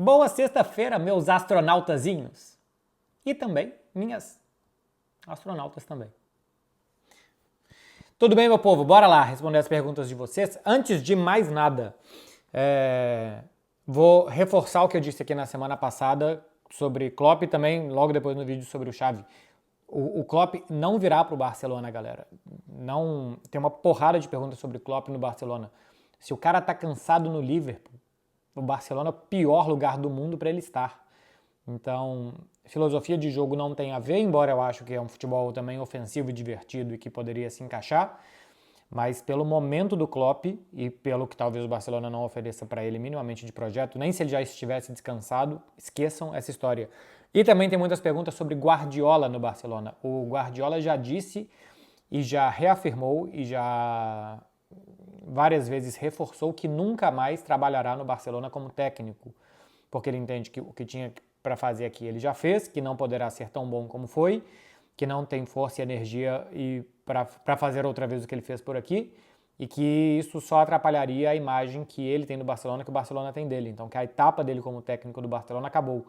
Boa sexta-feira, meus astronautazinhos. E também minhas astronautas também. Tudo bem, meu povo? Bora lá responder as perguntas de vocês. Antes de mais nada, vou reforçar o que eu disse aqui na semana passada sobre Klopp e também logo depois no vídeo sobre o Xavi. O Klopp não virá para o Barcelona, galera. Não, tem uma porrada de perguntas sobre Klopp no Barcelona. Se o cara tá cansado no Liverpool, o Barcelona é o pior lugar do mundo para ele estar. Então, filosofia de jogo não tem a ver, embora eu acho que é um futebol também ofensivo e divertido e que poderia se encaixar. Mas pelo momento do Klopp e pelo que talvez o Barcelona não ofereça para ele minimamente de projeto, nem se ele já estivesse descansado, esqueçam essa história. E também tem muitas perguntas sobre Guardiola no Barcelona. O Guardiola já disse e já reafirmou e já várias vezes reforçou que nunca mais trabalhará no Barcelona como técnico, porque ele entende que o que tinha para fazer aqui ele já fez, que não poderá ser tão bom como foi, que não tem força e energia para fazer outra vez o que ele fez por aqui, e que isso só atrapalharia a imagem que ele tem do Barcelona, que o Barcelona tem dele. Então, que a etapa dele como técnico do Barcelona acabou.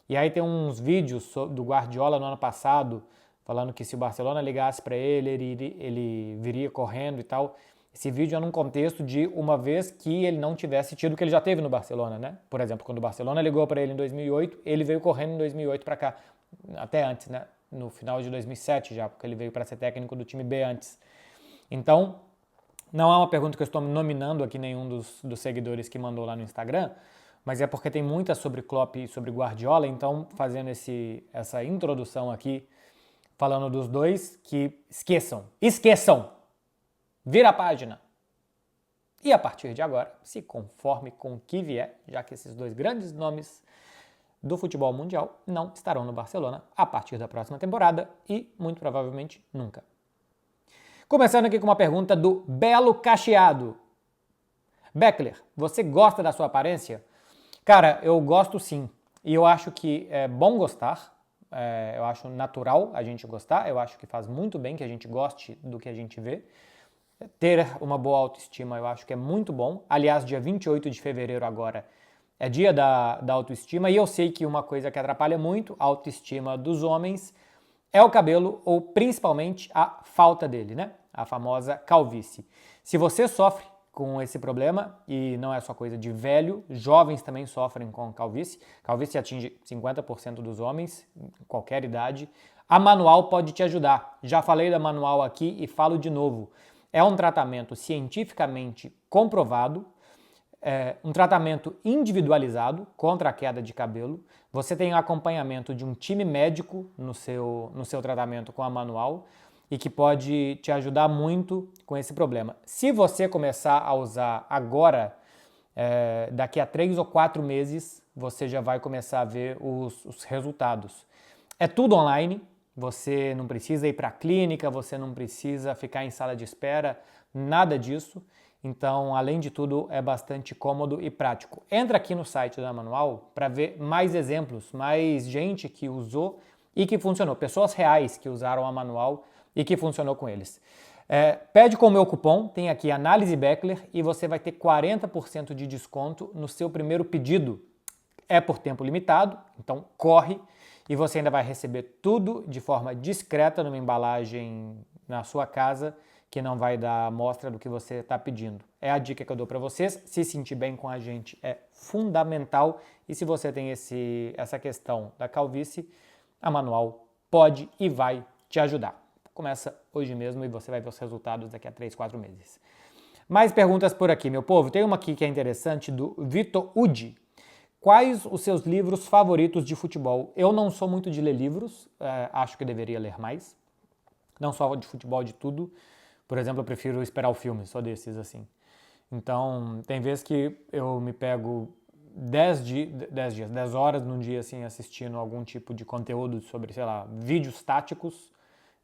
E aí tem uns vídeos do Guardiola no ano passado, falando que se o Barcelona ligasse para ele viria correndo e tal. Esse vídeo é num contexto de uma vez que ele não tivesse tido o que ele já teve no Barcelona, né? Por exemplo, quando o Barcelona ligou para ele em 2008, ele veio correndo em 2008 para cá, até antes, né? No final de 2007 já, porque ele veio para ser técnico do time B antes. Então, não é uma pergunta que eu estou nominando aqui nenhum dos seguidores que mandou lá no Instagram, mas é porque tem muita sobre Klopp e sobre Guardiola, então fazendo essa introdução aqui, falando dos dois, que esqueçam, vira a página. E a partir de agora, se conforme com o que vier, já que esses dois grandes nomes do futebol mundial não estarão no Barcelona a partir da próxima temporada e, muito provavelmente, nunca. Começando aqui com uma pergunta do Belo Cacheado. Beckler, você gosta da sua aparência? Cara, eu gosto sim. E eu acho que é bom gostar. Eu acho natural a gente gostar. Eu acho que faz muito bem que a gente goste do que a gente vê. Ter uma boa autoestima eu acho que é muito bom. Aliás, dia 28 de fevereiro agora é dia da autoestima. E eu sei que uma coisa que atrapalha muito a autoestima dos homens é o cabelo, ou principalmente a falta dele, né? A famosa calvície. Se você sofre com esse problema, e não é só coisa de velho, jovens também sofrem com calvície. Calvície atinge 50% dos homens, em qualquer idade. A Manual pode te ajudar. Já falei da Manual aqui e falo de novo. É um tratamento cientificamente comprovado, um tratamento individualizado contra a queda de cabelo. Você tem o acompanhamento de um time médico no seu tratamento com a Manual e que pode te ajudar muito com esse problema. Se você começar a usar agora, daqui a 3 ou 4 meses, você já vai começar a ver os resultados. É tudo online, você não precisa ir para a clínica, você não precisa ficar em sala de espera, nada disso. Então, além de tudo, é bastante cômodo e prático. Entra aqui no site da Manual para ver mais exemplos, mais gente que usou e que funcionou. Pessoas reais que usaram a Manual e que funcionou com eles. Pede com o meu cupom, tem aqui Análise Beckler e você vai ter 40% de desconto no seu primeiro pedido. É por tempo limitado, então corre e você ainda vai receber tudo de forma discreta numa embalagem na sua casa que não vai dar amostra do que você está pedindo. É a dica que eu dou para vocês. Se sentir bem com a gente é fundamental e se você tem essa questão da calvície, a Manual pode e vai te ajudar. Começa hoje mesmo e você vai ver os resultados daqui a 3, 4 meses. Mais perguntas por aqui, meu povo. Tem uma aqui que é interessante do Vitor Udi. Quais os seus livros favoritos de futebol? Eu não sou muito de ler livros, acho que deveria ler mais. Não só de futebol, de tudo. Por exemplo, eu prefiro esperar o filme, só desses assim. Então, tem vezes que eu me pego 10 horas num dia assim assistindo algum tipo de conteúdo sobre, sei lá, vídeos táticos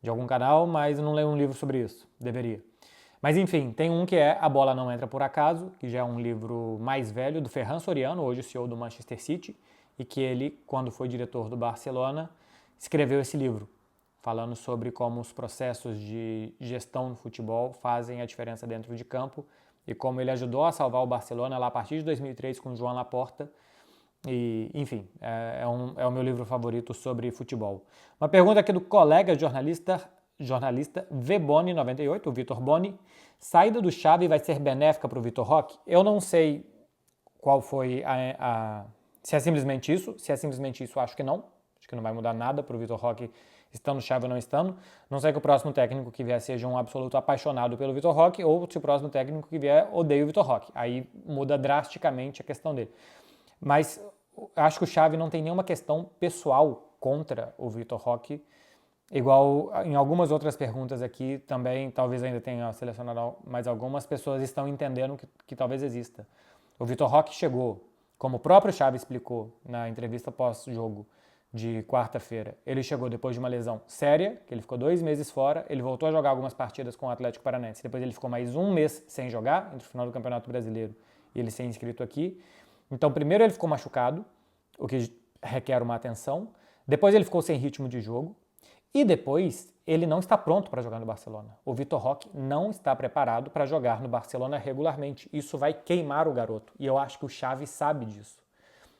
de algum canal, mas eu não leio um livro sobre isso. Deveria. Mas enfim, tem um que é A Bola Não Entra Por Acaso, que já é um livro mais velho, do Ferran Soriano, hoje o CEO do Manchester City, e que ele, quando foi diretor do Barcelona, escreveu esse livro, falando sobre como os processos de gestão no futebol fazem a diferença dentro de campo e como ele ajudou a salvar o Barcelona lá a partir de 2003 com o Joan Laporta E, enfim, é o meu livro favorito sobre futebol. Uma pergunta aqui do colega jornalista Vboni98, o Vitor Boni. Saída do Xavi vai ser benéfica para o Vitor Roque? Eu não sei qual foi se é simplesmente isso. Se é simplesmente isso, acho que não. Acho que não vai mudar nada para o Vitor Roque estando Xavi ou não estando. Não sei que o próximo técnico que vier seja um absoluto apaixonado pelo Vitor Roque ou se o próximo técnico que vier odeia o Vitor Roque. Aí muda drasticamente a questão dele. Mas acho que o Xavi não tem nenhuma questão pessoal contra o Vitor Roque, igual em algumas outras perguntas aqui também, talvez ainda tenha selecionado mais algumas, pessoas estão entendendo que talvez exista. O Vitor Roque chegou, como o próprio Xavi explicou na entrevista pós-jogo de quarta-feira, ele chegou depois de uma lesão séria, que ele ficou 2 meses fora, ele voltou a jogar algumas partidas com o Atlético Paranaense, depois ele ficou mais 1 mês sem jogar, entre o final do Campeonato Brasileiro e ele ser inscrito aqui. Então, primeiro ele ficou machucado, o que requer uma atenção. Depois ele ficou sem ritmo de jogo. E depois ele não está pronto para jogar no Barcelona. O Vitor Roque não está preparado para jogar no Barcelona regularmente. Isso vai queimar o garoto. E eu acho que o Xavi sabe disso.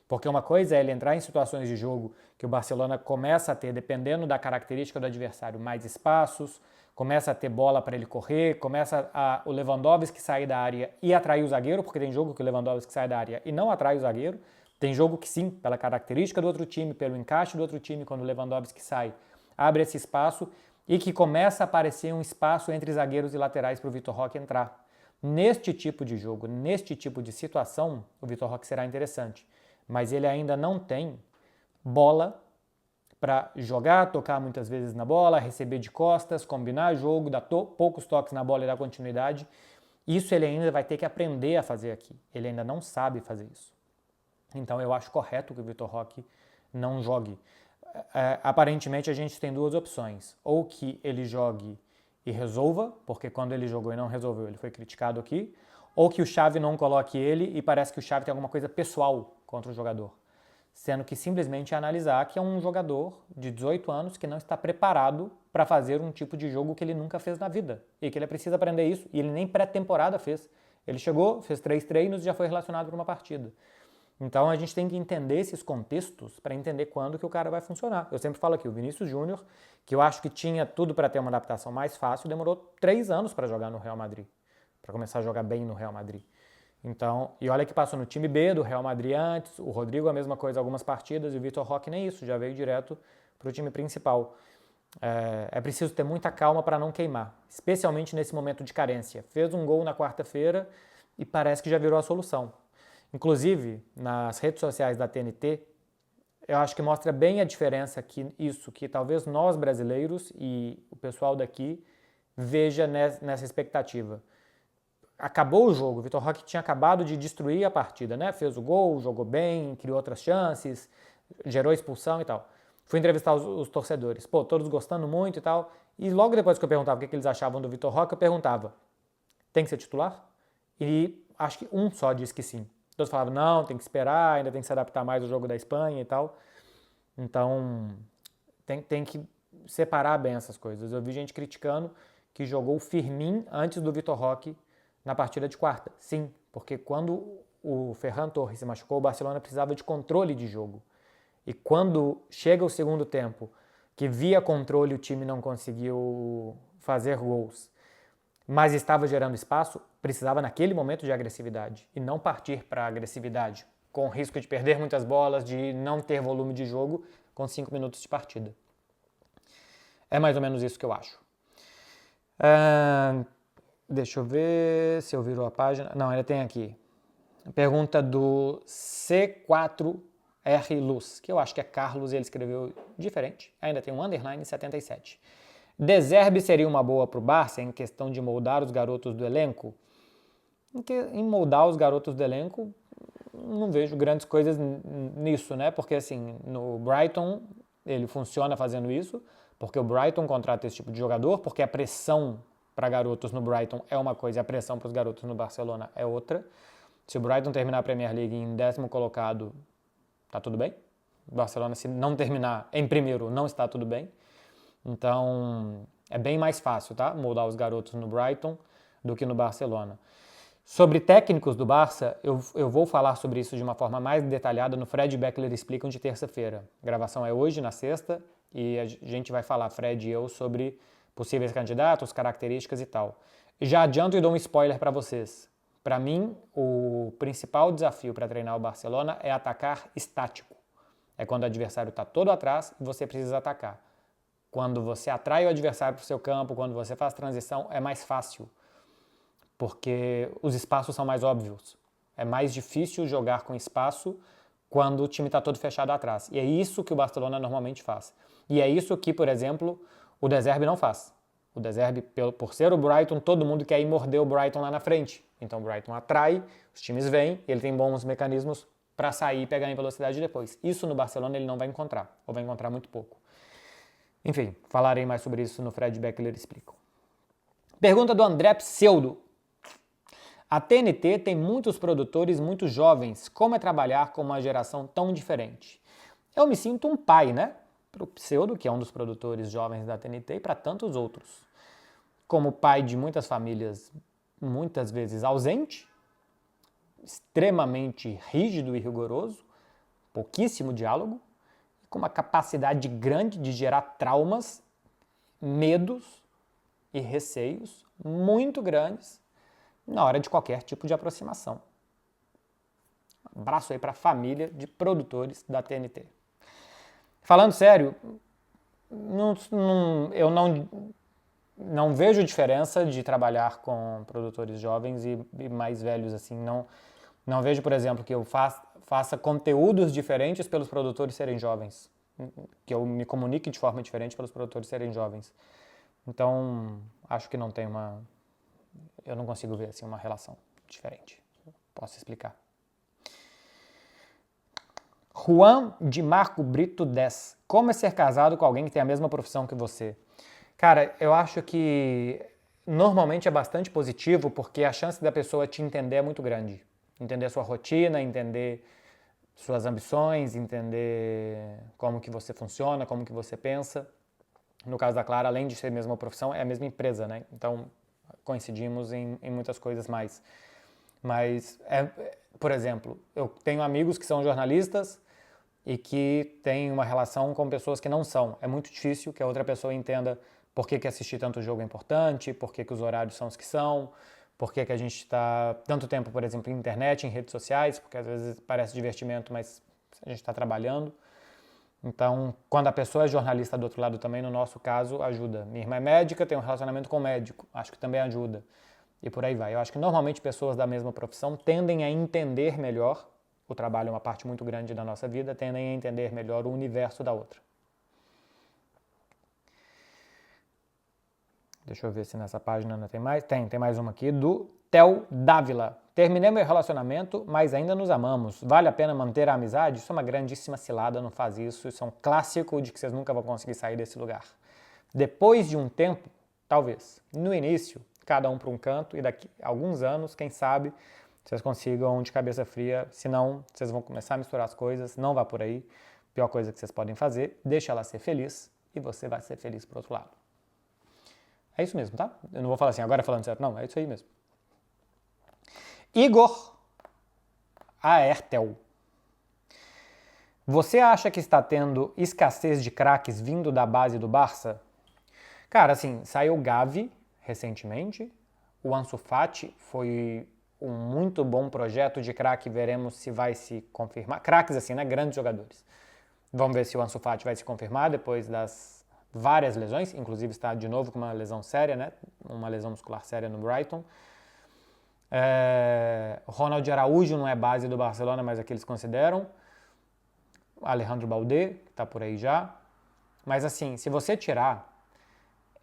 Porque uma coisa é ele entrar em situações de jogo que o Barcelona começa a ter, dependendo da característica do adversário, mais espaços, começa a ter bola para ele correr, começa o Lewandowski sair da área e atrair o zagueiro, porque tem jogo que o Lewandowski sai da área e não atrai o zagueiro. Tem jogo que sim, pela característica do outro time, pelo encaixe do outro time, quando o Lewandowski sai, abre esse espaço e que começa a aparecer um espaço entre zagueiros e laterais para o Vitor Roque entrar. Neste tipo de jogo, neste tipo de situação, o Vitor Roque será interessante. Mas ele ainda não tem bola para jogar, tocar muitas vezes na bola, receber de costas, combinar jogo, dar poucos toques na bola e dar continuidade. Isso ele ainda vai ter que aprender a fazer aqui. Ele ainda não sabe fazer isso. Então eu acho correto que o Vitor Roque não jogue. Aparentemente a gente tem 2 opções. Ou que ele jogue e resolva, porque quando ele jogou e não resolveu, ele foi criticado aqui. Ou que o Xavi não coloque ele e parece que o Xavi tem alguma coisa pessoal contra o jogador. Sendo que simplesmente é analisar que é um jogador de 18 anos que não está preparado para fazer um tipo de jogo que ele nunca fez na vida. E que ele precisa aprender isso. E ele nem pré-temporada fez. Ele chegou, fez 3 treinos e já foi relacionado para uma partida. Então a gente tem que entender esses contextos para entender quando que o cara vai funcionar. Eu sempre falo aqui, o Vinícius Júnior, que eu acho que tinha tudo para ter uma adaptação mais fácil, demorou 3 anos para jogar no Real Madrid. Para começar a jogar bem no Real Madrid. Então, e olha que passou no time B do Real Madrid antes, o Rodrigo a mesma coisa, algumas partidas, e o Vitor Roque nem isso, já veio direto para o time principal. É preciso ter muita calma para não queimar, especialmente nesse momento de carência. Fez um gol na quarta-feira e parece que já virou a solução. Inclusive, nas redes sociais da TNT, eu acho que mostra bem a diferença que talvez nós brasileiros e o pessoal daqui veja nessa expectativa. Acabou o jogo, o Vitor Roque tinha acabado de destruir a partida, né? Fez o gol, jogou bem, criou outras chances, gerou expulsão e tal. Fui entrevistar os torcedores, todos gostando muito e tal. E logo depois que eu perguntava o que eles achavam do Vitor Roque, eu perguntava, tem que ser titular? E acho que um só disse que sim. Todos falavam, não, tem que esperar, ainda tem que se adaptar mais ao jogo da Espanha e tal. Então, tem que separar bem essas coisas. Eu vi gente criticando que jogou o Firmino antes do Vitor Roque na partida de quarta. Sim, porque quando o Ferran Torres se machucou, o Barcelona precisava de controle de jogo. E quando chega o segundo tempo, que via controle o time não conseguiu fazer gols, mas estava gerando espaço, precisava naquele momento de agressividade e não partir para a agressividade, com o risco de perder muitas bolas, de não ter volume de jogo com 5 minutos de partida. É mais ou menos isso que eu acho. Deixa eu ver se eu virou a página. Não, ainda tem aqui. Pergunta do C4R Luz, que eu acho que é Carlos e ele escreveu diferente. Ainda tem um underline 77. De Zerbi seria uma boa para o Barça em questão de moldar os garotos do elenco? Em moldar os garotos do elenco, não vejo grandes coisas nisso, né? Porque assim, no Brighton ele funciona fazendo isso, porque o Brighton contrata esse tipo de jogador, porque a pressão para garotos no Brighton é uma coisa e a pressão para os garotos no Barcelona é outra. Se o Brighton terminar a Premier League em 10º colocado, tá tudo bem. O Barcelona, se não terminar em primeiro, não está tudo bem. Então, é bem mais fácil, tá? Moldar os garotos no Brighton do que no Barcelona. Sobre técnicos do Barça, eu vou falar sobre isso de uma forma mais detalhada no Fred Beckler Explicam de terça-feira. A gravação é hoje, na sexta, e a gente vai falar, Fred e eu, sobre possíveis candidatos, características e tal. Já adianto e dou um spoiler para vocês. Para mim, o principal desafio para treinar o Barcelona é atacar estático. É quando o adversário está todo atrás e você precisa atacar. Quando você atrai o adversário para o seu campo, quando você faz transição, é mais fácil, porque os espaços são mais óbvios. É mais difícil jogar com espaço quando o time está todo fechado atrás. E é isso que o Barcelona normalmente faz. E é isso que, por exemplo, o De Zerbi não faz. O De Zerbi, por ser o Brighton, todo mundo quer ir morder o Brighton lá na frente. Então o Brighton atrai, os times vêm, ele tem bons mecanismos para sair e pegar em velocidade depois. Isso no Barcelona ele não vai encontrar, ou vai encontrar muito pouco. Enfim, falarei mais sobre isso no Fred Beckler Explica. Pergunta do André Pseudo. A TNT tem muitos produtores muito jovens. Como é trabalhar com uma geração tão diferente? Eu me sinto um pai, né? Para o Pseudo, que é um dos produtores jovens da TNT, e para tantos outros. Como pai de muitas famílias, muitas vezes ausente, extremamente rígido e rigoroso, pouquíssimo diálogo, com uma capacidade grande de gerar traumas, medos e receios muito grandes na hora de qualquer tipo de aproximação. Um abraço aí para a família de produtores da TNT. Falando sério, eu não vejo diferença de trabalhar com produtores jovens e mais velhos assim. Não vejo, por exemplo, que eu faça conteúdos diferentes pelos produtores serem jovens, que eu me comunique de forma diferente pelos produtores serem jovens. Então, acho que não tem eu não consigo ver assim uma relação diferente. Posso explicar. Juan de Marco Brito 10. Como é ser casado com alguém que tem a mesma profissão que você? Cara, eu acho que normalmente é bastante positivo, porque a chance da pessoa te entender é muito grande. Entender a sua rotina, entender suas ambições, entender como que você funciona, como que você pensa. No caso da Clara, além de ser a mesma profissão, é a mesma empresa, né? Então, coincidimos em muitas coisas mais. Mas, por exemplo, eu tenho amigos que são jornalistas e que têm uma relação com pessoas que não são. É muito difícil que a outra pessoa entenda por que assistir tanto jogo é importante, por que os horários são os que são, por que a gente está tanto tempo, por exemplo, em internet, em redes sociais, porque às vezes parece divertimento, mas a gente está trabalhando. Então, quando a pessoa é jornalista do outro lado também, no nosso caso, ajuda. Minha irmã é médica, tem um relacionamento com o médico, acho que também ajuda. E por aí vai. Eu acho que normalmente pessoas da mesma profissão tendem a entender melhor, o trabalho é uma parte muito grande da nossa vida, tendem a entender melhor o universo da outra. Deixa eu ver se nessa página ainda tem mais. Tem mais uma aqui do Theo Dávila. Terminei meu relacionamento, mas ainda nos amamos. Vale a pena manter a amizade? Isso é uma grandíssima cilada, não faz isso. Isso é um clássico de que vocês nunca vão conseguir sair desse lugar. Depois de um tempo, talvez. No início, cada um para um canto, e daqui a alguns anos, quem sabe, vocês consigam de cabeça fria. Senão, vocês vão começar a misturar as coisas. Não vá por aí. Pior coisa que vocês podem fazer, deixa ela ser feliz e você vai ser feliz pro outro lado. É isso mesmo, tá? Eu não vou falar assim, agora falando certo. Não, é isso aí mesmo. Igor Aertel. Você acha que está tendo escassez de craques vindo da base do Barça? Cara, assim, saiu o Gavi recentemente. O Ansu Fati foi um muito bom projeto de craque. Veremos se vai se confirmar. Craques assim, né? Grandes jogadores. Vamos ver se o Ansu Fati vai se confirmar depois das várias lesões. Inclusive está de novo com uma lesão séria, né? Uma lesão muscular séria no Brighton. O Ronald Araújo não é base do Barcelona, mas é que eles consideram. Alejandro Balde, que está por aí já. Mas assim, se você tirar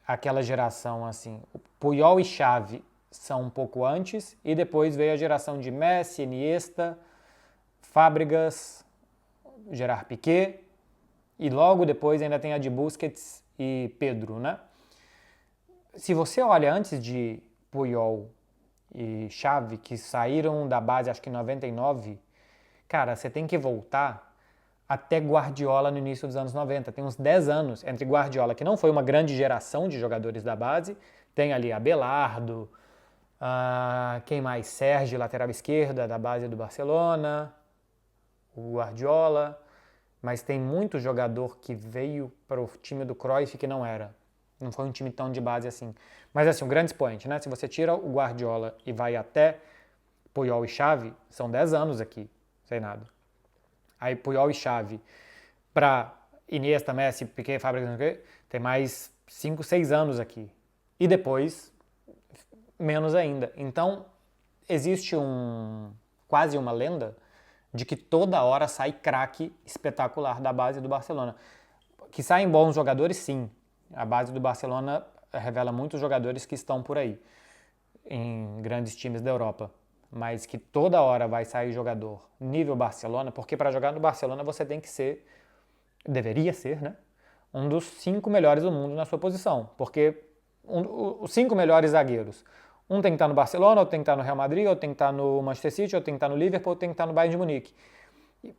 aquela geração assim, o Puyol e Xavi são um pouco antes, e depois veio a geração de Messi, Iniesta, Fábregas, Gerard Piqué, e logo depois ainda tem a de Busquets e Pedro, né? Se você olha antes de Puyol e Xavi, que saíram da base acho que em 99, cara, você tem que voltar até Guardiola no início dos anos 90. Tem uns 10 anos entre Guardiola, que não foi uma grande geração de jogadores da base, tem ali Abelardo, Quem mais? Sergi, lateral esquerda, da base do Barcelona. O Guardiola. Mas tem muito jogador que veio para o time do Cruyff que não era. Não foi um time tão de base assim. Mas assim, um grande expoente, né? Se você tira o Guardiola e vai até Puyol e Xavi, são 10 anos aqui, sem nada. Aí Puyol e Xavi para Iniesta, Messi, Piqué, Fábricas, tem mais 5, 6 anos aqui. E depois, menos ainda. Então, existe quase uma lenda de que toda hora sai craque espetacular da base do Barcelona. Que saem bons jogadores, sim. A base do Barcelona revela muitos jogadores que estão por aí, em grandes times da Europa. Mas que toda hora vai sair jogador nível Barcelona, porque para jogar no Barcelona você tem que ser, deveria ser, né? Um dos 5 melhores do mundo na sua posição. Porque os 5 melhores zagueiros, um tem que estar no Barcelona, ou tem que estar no Real Madrid, ou tem que estar no Manchester City, ou tem que estar no Liverpool, ou tem que estar no Bayern de Munique.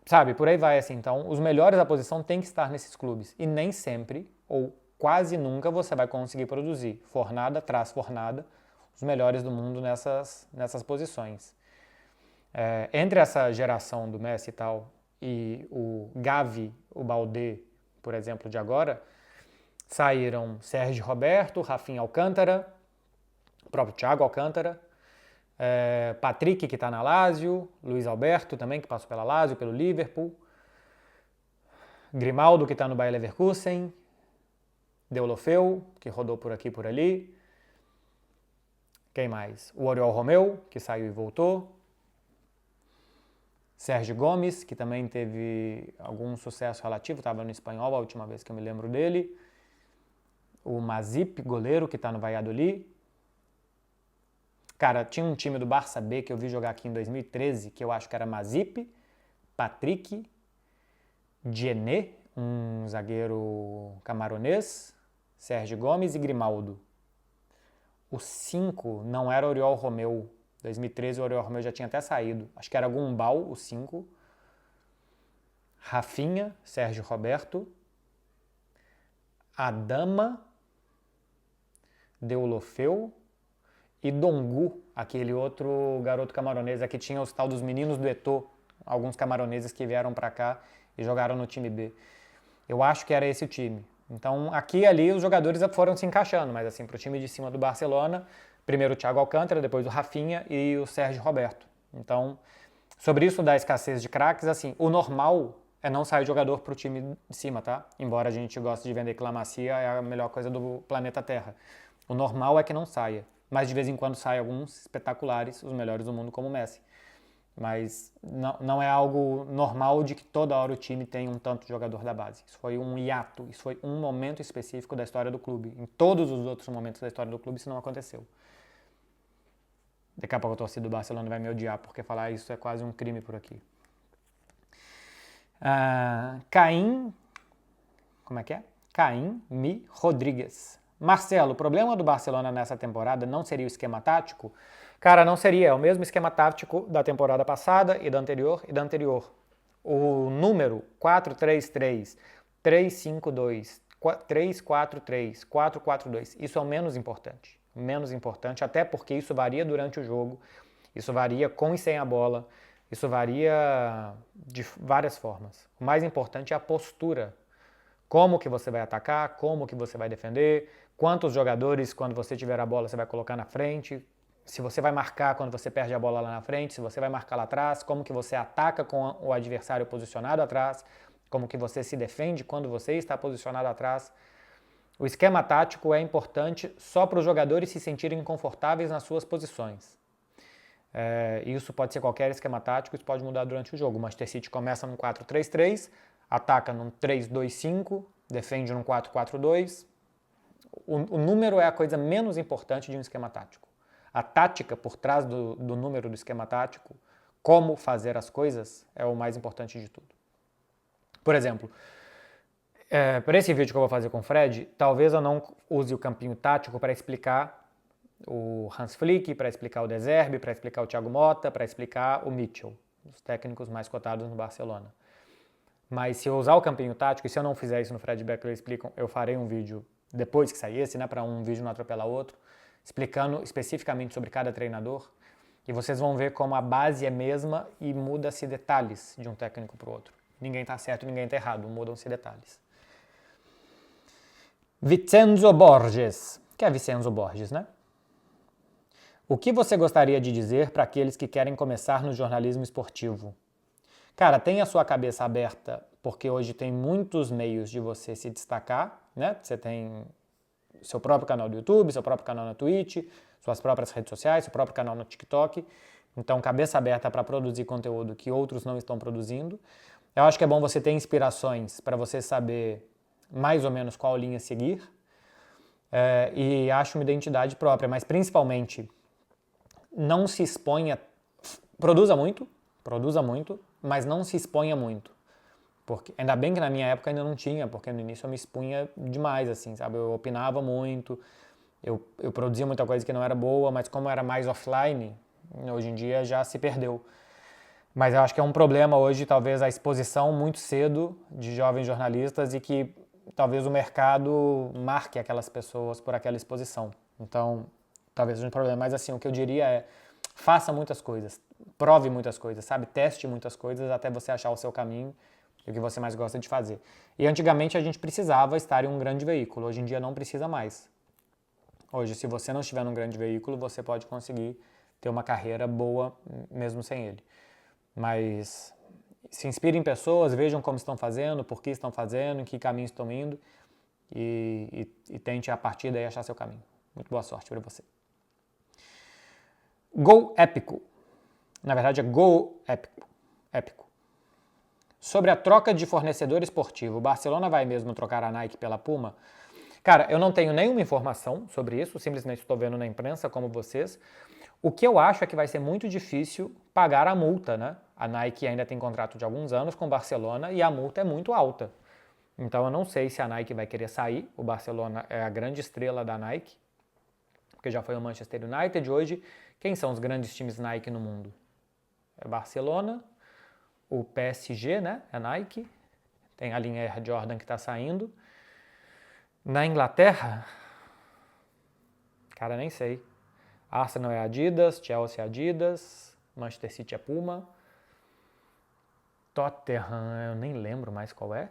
Sabe, por aí vai assim. Então, os melhores da posição têm que estar nesses clubes. E nem sempre, ou quase nunca, você vai conseguir produzir, fornada tras fornada, os melhores do mundo nessas posições. Entre essa geração do Messi e tal, e o Gavi, o Baldé, por exemplo, de agora, saíram Sérgio Roberto, Rafinha Alcântara, o próprio Thiago Alcântara, Patrick, que está na Lazio, Luiz Alberto também, que passou pela Lazio, pelo Liverpool, Grimaldo, que está no Bayer Leverkusen, Deulofeu, que rodou por aqui e por ali. Quem mais? O Oriol Romeu, que saiu e voltou. Sérgio Gomes, que também teve algum sucesso relativo, estava no Espanhol a última vez que eu me lembro dele. O Mazip, goleiro, que está no Valladolid. Cara, tinha um time do Barça B que eu vi jogar aqui em 2013, que eu acho que era Mazip, Patrick, Diené, um zagueiro camaronês, Sérgio Gomes e Grimaldo. O 5 não era Oriol Romeu. 2013 o Oriol Romeu já tinha até saído. Acho que era Gumbau, o 5. Rafinha, Sérgio Roberto. Adama, Deulofeu e Dongu, aquele outro garoto camaronês. Aqui tinha os tal dos meninos do Eto'o, alguns camaroneses que vieram para cá e jogaram no time B. Eu acho que era esse o time. Então, aqui e ali os jogadores foram se encaixando, mas assim, pro time de cima do Barcelona, primeiro o Thiago Alcântara, depois o Rafinha e o Sérgio Roberto. Então, sobre isso da escassez de craques, assim, o normal é não sair jogador pro time de cima, tá? Embora a gente goste de vender que La Masia é a melhor coisa do planeta Terra. O normal é que não saia, mas de vez em quando saem alguns espetaculares, os melhores do mundo como o Messi. Mas não é algo normal de que toda hora o time tem um tanto de jogador da base. Isso foi um hiato, isso foi um momento específico da história do clube. Em todos os outros momentos da história do clube isso não aconteceu. Daqui a pouco a torcida do Barcelona vai me odiar, porque falar isso é quase um crime por aqui. Caim, como é que é? Caim Mi Rodrigues. Marcelo, o problema do Barcelona nessa temporada não seria o esquema tático? Cara, não seria. É o mesmo esquema tático da temporada passada e da anterior. O número 4-3-3, 3-5-2, 3-4-3, 4-4-2, isso é o menos importante. Menos importante, até porque isso varia durante o jogo, isso varia com e sem a bola, isso varia de várias formas. O mais importante é a postura. Como que você vai atacar, como que você vai defender, quantos jogadores, quando você tiver a bola, você vai colocar na frente, se você vai marcar quando você perde a bola lá na frente, se você vai marcar lá atrás, como que você ataca com o adversário posicionado atrás, como que você se defende quando você está posicionado atrás. O esquema tático é importante só para os jogadores se sentirem confortáveis nas suas posições. Isso pode ser qualquer esquema tático, isso pode mudar durante o jogo. O Manchester City começa num 4-3-3, ataca num 3-2-5, defende num 4-4-2. O número é a coisa menos importante de um esquema tático. A tática por trás do número do esquema tático, como fazer as coisas, é o mais importante de tudo. Por exemplo, para esse vídeo que eu vou fazer com o Fred, talvez eu não use o campinho tático para explicar o Hans Flick, para explicar o De Zerbi, para explicar o Thiago Motta, para explicar o Mitchell, os técnicos mais cotados no Barcelona. Mas se eu usar o campinho tático, e se eu não fizer isso no Fred Beckler Explicam, eu farei um vídeo depois que sair esse, né, para um vídeo não atropelar outro, explicando especificamente sobre cada treinador, e vocês vão ver como a base é a mesma e muda-se detalhes de um técnico para o outro. Ninguém está certo, ninguém está errado, mudam-se detalhes. Vincenzo Borges. Que é Vincenzo Borges, né? O que você gostaria de dizer para aqueles que querem começar no jornalismo esportivo? Cara, tenha a sua cabeça aberta, porque hoje tem muitos meios de você se destacar, né? Você tem seu próprio canal do YouTube, seu próprio canal na Twitch, suas próprias redes sociais, seu próprio canal no TikTok. Então, cabeça aberta para produzir conteúdo que outros não estão produzindo. Eu acho que é bom você ter inspirações para você saber mais ou menos qual linha seguir. E acho uma identidade própria, mas principalmente não se exponha, produza muito, mas não se exponha muito. Porque, ainda bem que na minha época ainda não tinha, porque no início eu me expunha demais, assim, sabe? Eu opinava muito, eu produzia muita coisa que não era boa, mas como era mais offline, hoje em dia já se perdeu. Mas eu acho que é um problema hoje, talvez, a exposição muito cedo de jovens jornalistas e que talvez o mercado marque aquelas pessoas por aquela exposição. Então, talvez seja um problema. Mas assim, o que eu diria é, faça muitas coisas, prove muitas coisas, sabe? Teste muitas coisas até você achar o seu caminho e o que você mais gosta de fazer. E antigamente a gente precisava estar em um grande veículo, hoje em dia não precisa mais. Hoje, se você não estiver num grande veículo, você pode conseguir ter uma carreira boa mesmo sem ele. Mas se inspire em pessoas, vejam como estão fazendo, por que estão fazendo, em que caminho estão indo e tente a partir daí achar seu caminho. Muito boa sorte para você. Gol épico. Na verdade é gol épico. Sobre a troca de fornecedor esportivo, o Barcelona vai mesmo trocar a Nike pela Puma? Cara, eu não tenho nenhuma informação sobre isso, simplesmente estou vendo na imprensa como vocês. O que eu acho é que vai ser muito difícil pagar a multa, né? A Nike ainda tem contrato de alguns anos com o Barcelona e a multa é muito alta. Então eu não sei se a Nike vai querer sair. O Barcelona é a grande estrela da Nike, porque já foi o Manchester United. Hoje, quem são os grandes times Nike no mundo? É Barcelona, o PSG, né? É Nike. Tem a linha Air Jordan que está saindo. Na Inglaterra, cara, nem sei. Arsenal é Adidas, Chelsea é Adidas, Manchester City é Puma. Tottenham, eu nem lembro mais qual é.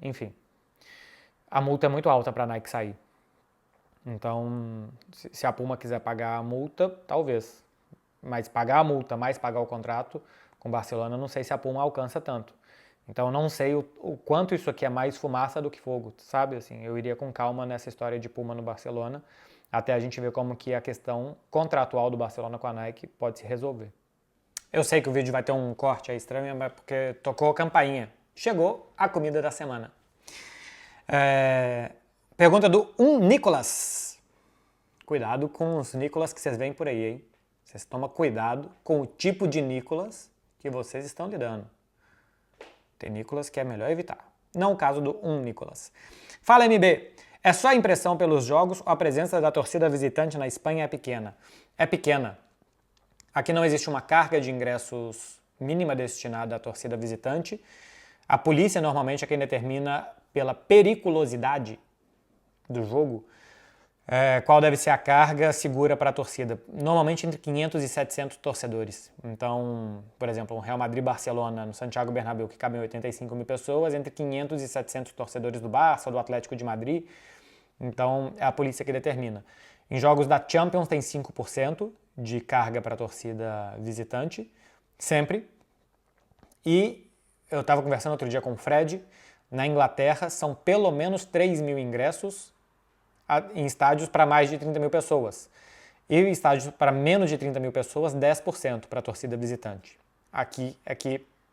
Enfim, a multa é muito alta para a Nike sair. Então, se a Puma quiser pagar a multa, talvez. Mas pagar a multa mais pagar o contrato com o Barcelona, não sei se a Puma alcança tanto. Então, não sei o quanto isso aqui é mais fumaça do que fogo, sabe? Assim, eu iria com calma nessa história de Puma no Barcelona, até a gente ver como que a questão contratual do Barcelona com a Nike pode se resolver. Eu sei que o vídeo vai ter um corte aí estranho, mas porque tocou a campainha. Chegou a comida da semana. Pergunta do Nicolas. Cuidado com os Nicolas que vocês veem por aí, hein? Vocês tomam cuidado com o tipo de Nicolas que vocês estão lidando. Tem Nicolas que é melhor evitar. Não o caso do Nicolas. Fala, MB. É só impressão pelos jogos ou a presença da torcida visitante na Espanha é pequena? É pequena. Aqui não existe uma carga de ingressos mínima destinada à torcida visitante. A polícia normalmente é quem determina pela periculosidade do jogo qual deve ser a carga segura para a torcida. Normalmente entre 500 e 700 torcedores. Então, por exemplo, um Real Madrid-Barcelona no Santiago Bernabéu, que cabem 85 mil pessoas, entre 500 e 700 torcedores do Barça, do Atlético de Madrid. Então, é a polícia que determina. Em jogos da Champions tem 5% de carga para a torcida visitante, sempre. E eu estava conversando outro dia com o Fred, na Inglaterra são pelo menos 3 mil ingressos em estádios para mais de 30 mil pessoas. E em estádios para menos de 30 mil pessoas, 10% para a torcida visitante. Aqui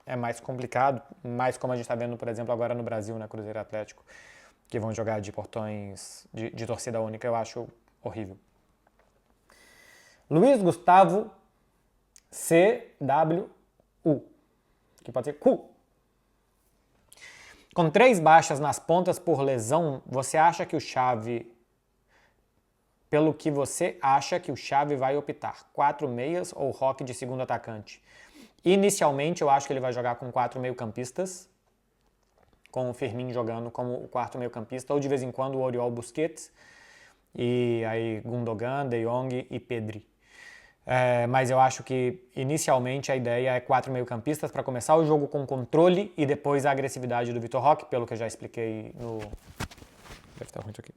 é mais complicado, mais como a gente está vendo, por exemplo, agora no Brasil, na Cruzeiro Atlético, que vão jogar de portões de torcida única, eu acho horrível. Luiz Gustavo CWU, que pode ser Q. Com 3 baixas nas pontas por lesão, você acha que o Xavi... Pelo que você acha que o Xavi vai optar? 4 meias ou Roque de segundo atacante? Inicialmente, eu acho que ele vai jogar com 4 meio-campistas, com o Firmino jogando como o quarto meio-campista, ou de vez em quando o Oriol Busquets, e aí Gundogan, De Jong e Pedri. Mas eu acho que inicialmente a ideia é 4 meio-campistas para começar o jogo com controle e depois a agressividade do Vitor Roque, pelo que eu já expliquei no... Deve estar ruim isso aqui.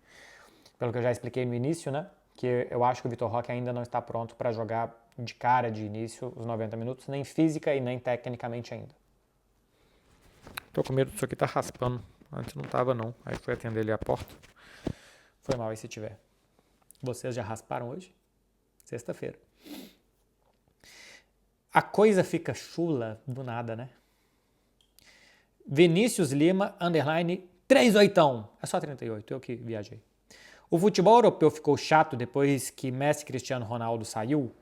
Pelo que eu já expliquei no início, né? Que eu acho que o Vitor Roque ainda não está pronto para jogar de cara de início os 90 minutos, nem física e nem tecnicamente ainda. Tô com medo disso aqui tá raspando. Antes não tava não. Aí fui atender ali a porta. Foi mal aí se tiver. Vocês já rasparam hoje? Sexta-feira. A coisa fica chula do nada, né? Vinícius Lima, underline, 38. É só 38, eu que viajei. O futebol europeu ficou chato depois que Messi e Cristiano Ronaldo saiu?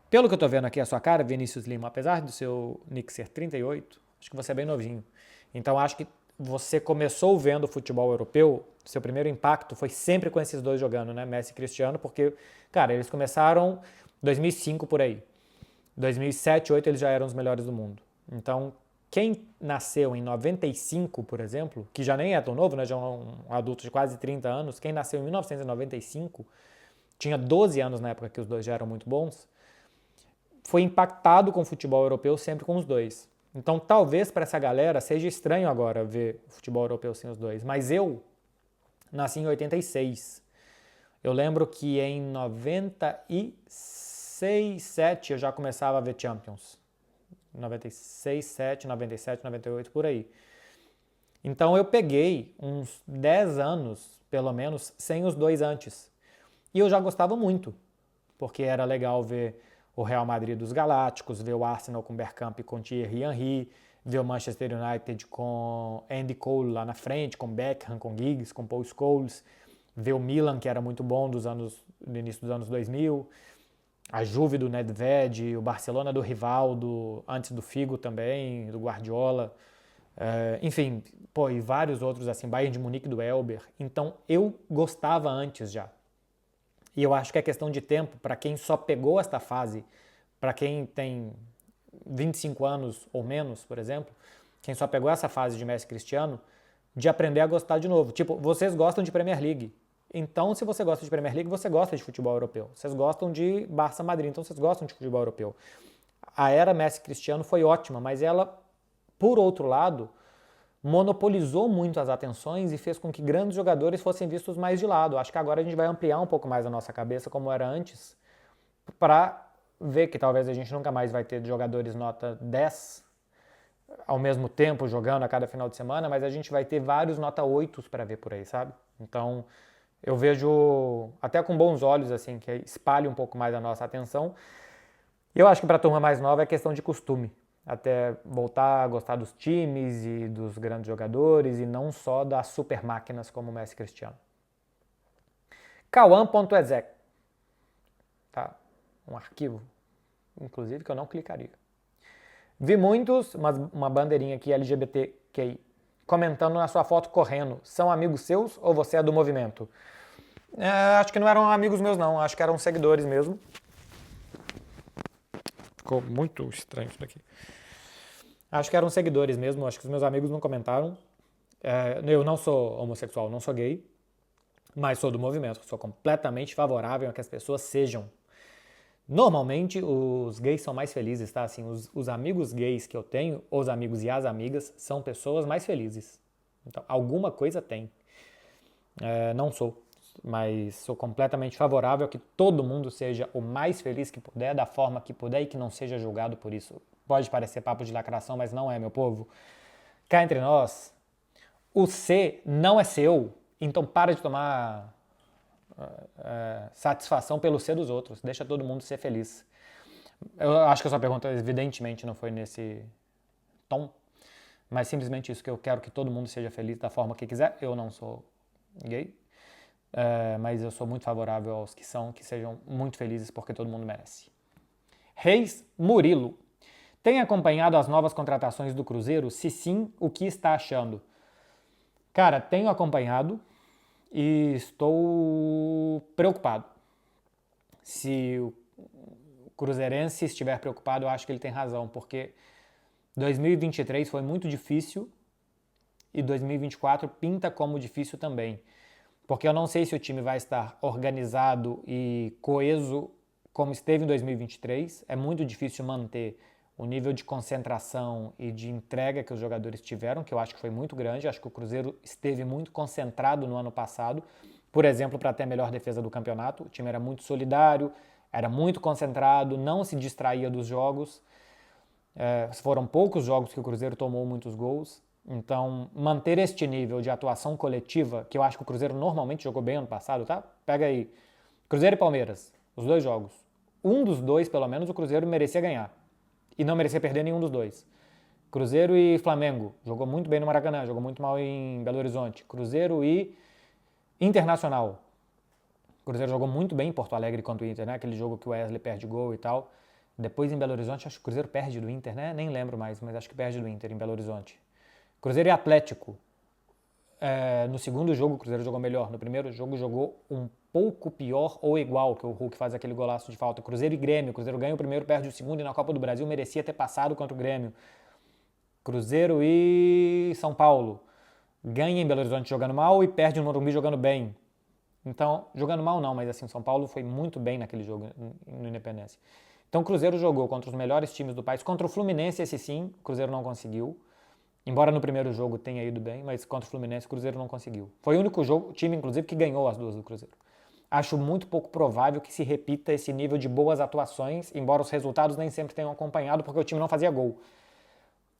Pelo que eu tô vendo aqui a sua cara, Vinícius Lima, apesar do seu nick ser 38, acho que você é bem novinho. Então acho que você começou vendo o futebol europeu, seu primeiro impacto foi sempre com esses dois jogando, né? Messi e Cristiano, porque, cara, eles começaram em 2005 por aí. 2007, 2008 eles já eram os melhores do mundo. Então, quem nasceu em 95, por exemplo, que já nem é tão novo, né? Já é um adulto de quase 30 anos, quem nasceu em 1995, tinha 12 anos na época que os dois já eram muito bons, foi impactado com o futebol europeu sempre com os dois. Então, talvez para essa galera seja estranho agora ver o futebol europeu sem os dois. Mas eu nasci em 86. Eu lembro que em 96, 7 eu já começava a ver Champions. 96, 7, 97, 98, por aí. Então eu peguei uns 10 anos, pelo menos, sem os dois antes. E eu já gostava muito, porque era legal ver o Real Madrid dos Galácticos, ver o Arsenal com Bergkamp e com Thierry Henry, ver o Manchester United com Andy Cole lá na frente, com Beckham, com Giggs, com Paul Scholes, ver o Milan, que era muito bom no início dos anos 2000, a Juve do Nedved, o Barcelona do Rivaldo, antes do Figo também, do Guardiola, enfim, pô, e vários outros assim, Bayern de Munique do Elber. Então eu gostava antes já. E eu acho que é questão de tempo para quem só pegou esta fase, para quem tem 25 anos ou menos, por exemplo, quem só pegou essa fase de Messi e Cristiano, de aprender a gostar de novo. Tipo, vocês gostam de Premier League. Então, se você gosta de Premier League, você gosta de futebol europeu. Vocês gostam de Barça Madrid, então vocês gostam de futebol europeu. A era Messi e Cristiano foi ótima, mas ela, por outro lado, monopolizou muito as atenções e fez com que grandes jogadores fossem vistos mais de lado. Acho que agora a gente vai ampliar um pouco mais a nossa cabeça, como era antes, para ver que talvez a gente nunca mais vai ter jogadores nota 10 ao mesmo tempo jogando a cada final de semana, mas a gente vai ter vários nota 8 para ver por aí, sabe? Então, eu vejo até com bons olhos, assim, que espalhe um pouco mais a nossa atenção. E eu acho que para a turma mais nova é questão de costume. Até voltar a gostar dos times e dos grandes jogadores e não só das super máquinas como o Messi e Cristiano. Cauã.exec. Tá? Um arquivo, inclusive, que eu não clicaria. Vi muitos, uma bandeirinha aqui LGBTQI, comentando na sua foto correndo. São amigos seus ou você é do movimento? Acho que não eram amigos meus não, acho que eram seguidores mesmo. Ficou muito estranho isso daqui. Acho que eram seguidores mesmo, acho que os meus amigos não comentaram. Eu não sou homossexual, não sou gay, mas sou do movimento, sou completamente favorável a que as pessoas sejam. Normalmente os gays são mais felizes, tá? Assim, os amigos gays que eu tenho, os amigos e as amigas, são pessoas mais felizes. Então, alguma coisa tem. Não sou, mas sou completamente favorável a que todo mundo seja o mais feliz que puder, da forma que puder e que não seja julgado por isso. Pode parecer papo de lacração, mas não é, meu povo. Cá entre nós, o C não é seu, então para de tomar satisfação pelo ser dos outros. Deixa todo mundo ser feliz. Eu acho que a sua pergunta, evidentemente, não foi nesse tom, mas simplesmente isso, que eu quero que todo mundo seja feliz da forma que quiser. Eu não sou gay, mas eu sou muito favorável aos que sejam muito felizes, porque todo mundo merece. Reis Murilo. Tem acompanhado as novas contratações do Cruzeiro? Se sim, o que está achando? Cara, tenho acompanhado e estou preocupado. Se o cruzeirense estiver preocupado, eu acho que ele tem razão, porque 2023 foi muito difícil e 2024 pinta como difícil também. Porque eu não sei se o time vai estar organizado e coeso como esteve em 2023. É muito difícil manter o nível de concentração e de entrega que os jogadores tiveram, que eu acho que foi muito grande. Acho que o Cruzeiro esteve muito concentrado no ano passado, por exemplo, para ter a melhor defesa do campeonato. O time era muito solidário, era muito concentrado, não se distraía dos jogos. Foram poucos jogos que o Cruzeiro tomou muitos gols. Então, manter este nível de atuação coletiva, que eu acho que o Cruzeiro normalmente jogou bem ano passado, tá? Pega aí, Cruzeiro e Palmeiras, os dois jogos. Um dos dois, pelo menos, o Cruzeiro merecia ganhar. E não merecia perder nenhum dos dois. Cruzeiro e Flamengo, jogou muito bem no Maracanã, jogou muito mal em Belo Horizonte. Cruzeiro e Internacional. O Cruzeiro jogou muito bem em Porto Alegre contra o Inter, né? Aquele jogo que o Wesley perde gol e tal. Depois em Belo Horizonte, acho que o Cruzeiro perde do Inter, né? Nem lembro mais, mas acho que perde do Inter em Belo Horizonte. Cruzeiro e Atlético. No segundo jogo o Cruzeiro jogou melhor. No primeiro jogo jogou um pouco pior ou igual, que o Hulk faz aquele golaço de falta. Cruzeiro e Grêmio. O Cruzeiro ganha o primeiro, perde o segundo e na Copa do Brasil merecia ter passado contra o Grêmio. Cruzeiro e São Paulo. Ganha em Belo Horizonte jogando mal e perde no Morumbi jogando bem. Então, jogando mal não, mas assim, o São Paulo foi muito bem naquele jogo no Independência. Então o Cruzeiro jogou contra os melhores times do país. Contra o Fluminense, esse sim, o Cruzeiro não conseguiu. Embora no primeiro jogo tenha ido bem, mas contra o Fluminense o Cruzeiro não conseguiu. Foi o único jogo, time inclusive, que ganhou as duas do Cruzeiro. Acho muito pouco provável que se repita esse nível de boas atuações, embora os resultados nem sempre tenham acompanhado, porque o time não fazia gol.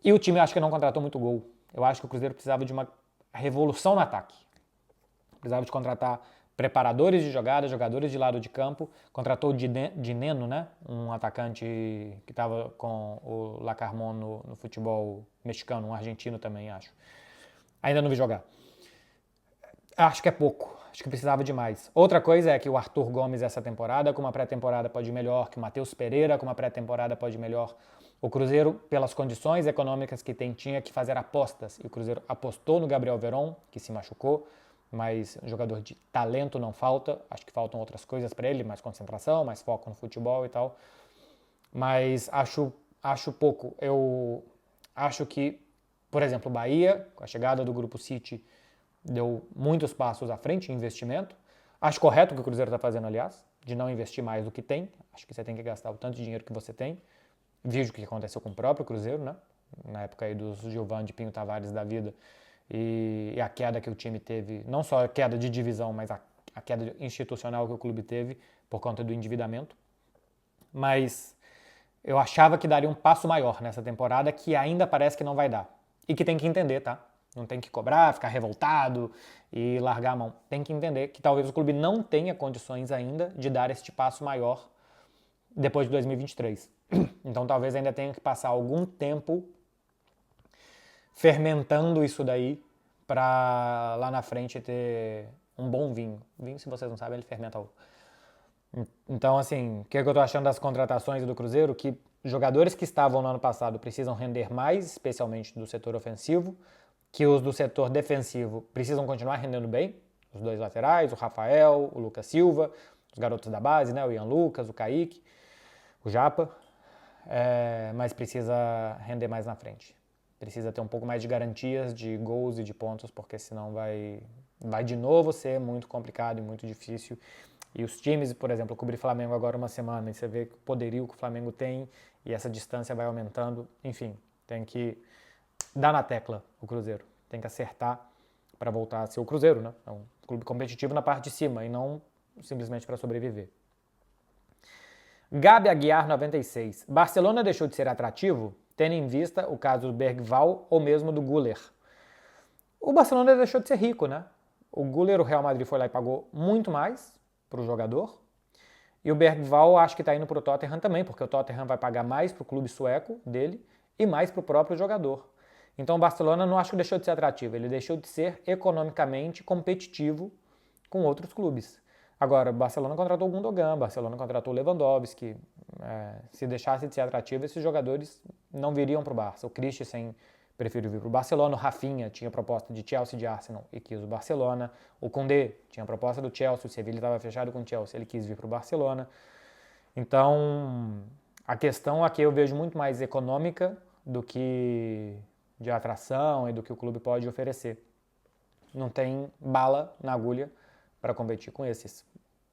E o time acho que não contratou muito gol. Eu acho que o Cruzeiro precisava de uma revolução no ataque. Precisava de contratar preparadores de jogada, jogadores de lado de campo. Contratou o Dineno, né? Um atacante que estava com o Lacarmon no futebol mexicano, um argentino também, acho. Ainda não vi jogar. Acho que é pouco. Acho que precisava de mais. Outra coisa é que o Arthur Gomes essa temporada, com uma pré-temporada pode ir melhor, que o Matheus Pereira com uma pré-temporada pode ir melhor. O Cruzeiro, pelas condições econômicas que tem, tinha que fazer apostas. E o Cruzeiro apostou no Gabriel Veron, que se machucou, mas um jogador de talento não falta. Acho que faltam outras coisas para ele, mais concentração, mais foco no futebol e tal. Mas acho pouco. Eu acho que, por exemplo, o Bahia, com a chegada do Grupo City, deu muitos passos à frente em investimento. Acho correto o que o Cruzeiro está fazendo, aliás, de não investir mais do que tem. Acho que você tem que gastar o tanto de dinheiro que você tem. Vejo o que aconteceu com o próprio Cruzeiro, né? Na época aí dos Gilvan de Pinho Tavares da vida. E a queda que o time teve, não só a queda de divisão, mas a queda institucional que o clube teve por conta do endividamento. Mas eu achava que daria um passo maior nessa temporada, que ainda parece que não vai dar. E que tem que entender, tá? Não tem que cobrar, ficar revoltado e largar a mão. Tem que entender que talvez o clube não tenha condições ainda de dar este passo maior depois de 2023. Então talvez ainda tenha que passar algum tempo fermentando isso daí para lá na frente ter um bom vinho. Vinho, se vocês não sabem, ele fermenta o... Então, assim, o que eu tô achando das contratações do Cruzeiro? Que jogadores que estavam no ano passado precisam render mais, especialmente do setor ofensivo, que os do setor defensivo precisam continuar rendendo bem, os dois laterais, o Rafael, o Lucas Silva, os garotos da base, né, o Ian Lucas, o Kaique, o Japa, mas precisa render mais na frente. Precisa ter um pouco mais de garantias de gols e de pontos, porque senão vai de novo ser muito complicado e muito difícil. E os times, por exemplo, cobrir Flamengo agora uma semana, e você vê o poderio que o Flamengo tem e essa distância vai aumentando. Enfim, tem que dar na tecla o Cruzeiro. Tem que acertar para voltar a ser o Cruzeiro, né? É um clube competitivo na parte de cima e não simplesmente para sobreviver. Gabi Aguiar, 96. Barcelona deixou de ser atrativo, tendo em vista o caso do Bergval ou mesmo do Güler. O Barcelona deixou de ser rico, né? O Güler, o Real Madrid foi lá e pagou muito mais para o jogador. E o Bergval acho que está indo para o Tottenham também, porque o Tottenham vai pagar mais para o clube sueco dele e mais para o próprio jogador. Então o Barcelona não acho que deixou de ser atrativo, ele deixou de ser economicamente competitivo com outros clubes. Agora, o Barcelona contratou o Gundogan, o Barcelona contratou o Lewandowski. Se deixasse de ser atrativo, esses jogadores não viriam para o Barça. O Christensen preferiu vir para o Barcelona, o Rafinha tinha proposta de Chelsea e de Arsenal e quis o Barcelona. O Koundé tinha proposta do Chelsea, o Sevilla estava fechado com o Chelsea, ele quis vir para o Barcelona. Então, a questão aqui eu vejo muito mais econômica do que de atração e do que o clube pode oferecer. Não tem bala na agulha para competir com esses.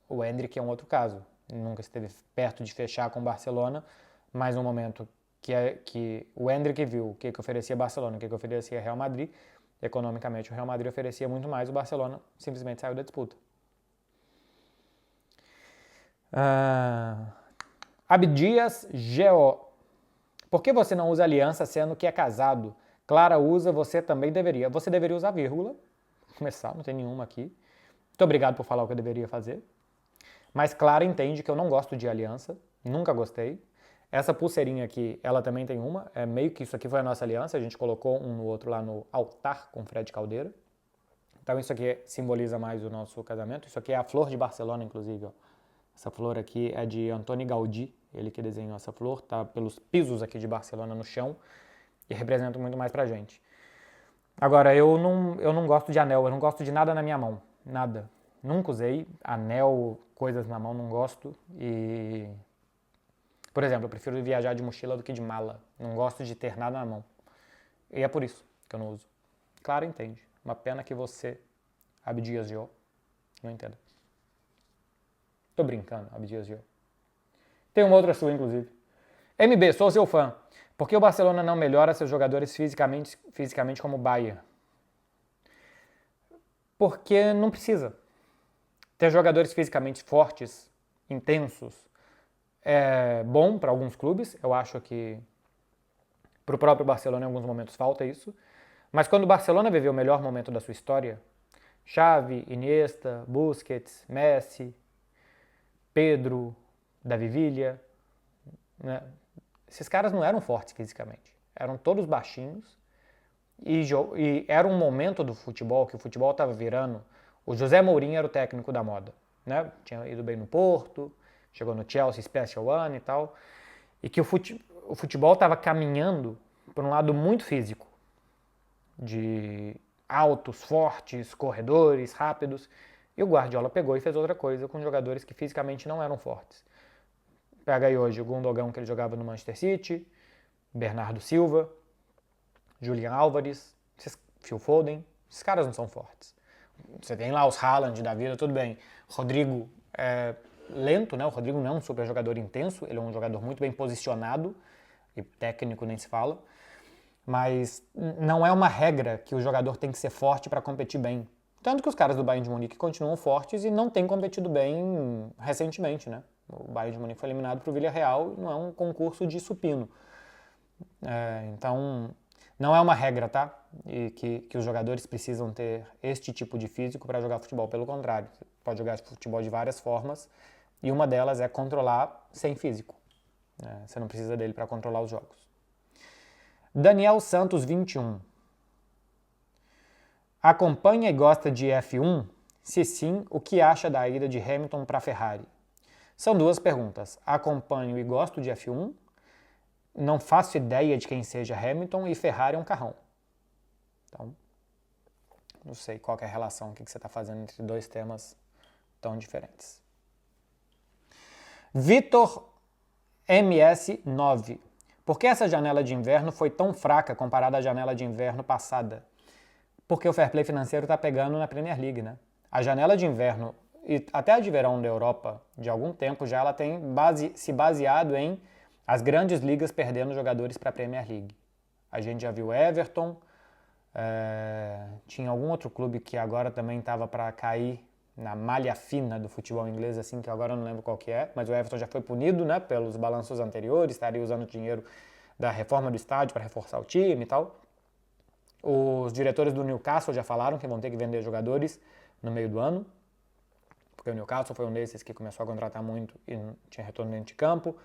O Endrick é um outro caso. Nunca esteve perto de fechar com o Barcelona, mas no momento que o Endrick viu o que oferecia Barcelona, o que oferecia Real Madrid, economicamente o Real Madrid oferecia muito mais, o Barcelona simplesmente saiu da disputa. Abdias Geo. Por que você não usa aliança sendo que é casado? Clara usa, você também deveria. Você deveria usar vírgula. Começar, não tem nenhuma aqui. Muito obrigado por falar o que eu deveria fazer. Mas Clara entende que eu não gosto de aliança. Nunca gostei. Essa pulseirinha aqui, ela também tem uma. É meio que isso aqui foi a nossa aliança. A gente colocou um no outro lá no altar com Fred Caldeira. Então isso aqui simboliza mais o nosso casamento. Isso aqui é a flor de Barcelona, inclusive. Ó. Essa flor aqui é de Antoni Gaudí. Ele que desenhou essa flor. Tá pelos pisos aqui de Barcelona no chão. E representa muito mais pra gente. Agora, eu não gosto de anel. Eu não gosto de nada na minha mão. Nada. Nunca usei anel, coisas na mão, não gosto. E, por exemplo, eu prefiro viajar de mochila do que de mala. Não gosto de ter nada na mão. E é por isso que eu não uso. Claro, entende. Uma pena que você, Abdias Geo, não entenda. Tô brincando, Abdias Geo. Tem uma outra sua, inclusive. MB, sou seu fã. Por que o Barcelona não melhora seus jogadores fisicamente como o Bayern? Porque não precisa. Ter jogadores fisicamente fortes, intensos, é bom para alguns clubes. Eu acho que para o próprio Barcelona em alguns momentos falta isso. Mas quando o Barcelona viveu o melhor momento da sua história, Xavi, Iniesta, Busquets, Messi, Pedro, Davi Villa, né? Esses caras não eram fortes fisicamente. Eram todos baixinhos. E era um momento do futebol, que o futebol estava virando. O José Mourinho era o técnico da moda, né? Tinha ido bem no Porto, chegou no Chelsea Special One e tal. E que o futebol estava caminhando por um lado muito físico. De altos, fortes, corredores, rápidos. E o Guardiola pegou e fez outra coisa com jogadores que fisicamente não eram fortes. Pega aí hoje o Gundogan, que ele jogava no Manchester City, Bernardo Silva, Julian Álvares, Phil Foden. Esses caras não são fortes. Você tem lá os Haaland da vida, tudo bem. Rodrigo é lento, né? O Rodrigo não é um super jogador intenso, ele é um jogador muito bem posicionado, e técnico nem se fala. Mas não é uma regra que o jogador tem que ser forte para competir bem. Tanto que os caras do Bayern de Munique continuam fortes e não têm competido bem recentemente, né? O Bayern de Munique foi eliminado para o Villarreal, não é um concurso de supino. Então, não é uma regra, tá? E que os jogadores precisam ter este tipo de físico para jogar futebol. Pelo contrário, você pode jogar futebol de várias formas e uma delas é controlar sem físico. Você não precisa dele para controlar os jogos. Daniel Santos, 21. Acompanha e gosta de F1? Se sim, o que acha da ida de Hamilton para a Ferrari? São duas perguntas. Acompanho e gosto de F1? Não faço ideia de quem seja Hamilton e Ferrari é um carrão. Então, não sei qual é a relação, o que você está fazendo entre dois temas tão diferentes. Vitor MS9. Por que essa janela de inverno foi tão fraca comparada à janela de inverno passada? Porque o fair play financeiro está pegando na Premier League, né? A janela de inverno e até a de verão da Europa, de algum tempo já, ela tem se baseado em as grandes ligas perdendo jogadores para a Premier League. A gente já viu Everton, tinha algum outro clube que agora também estava para cair na malha fina do futebol inglês, assim, que agora eu não lembro qual que é, mas o Everton já foi punido, né, pelos balanços anteriores, estaria usando o dinheiro da reforma do estádio para reforçar o time e tal. Os diretores do Newcastle já falaram que vão ter que vender jogadores no meio do ano, porque o Newcastle foi um desses que começou a contratar muito e não tinha retorno dentro de campo,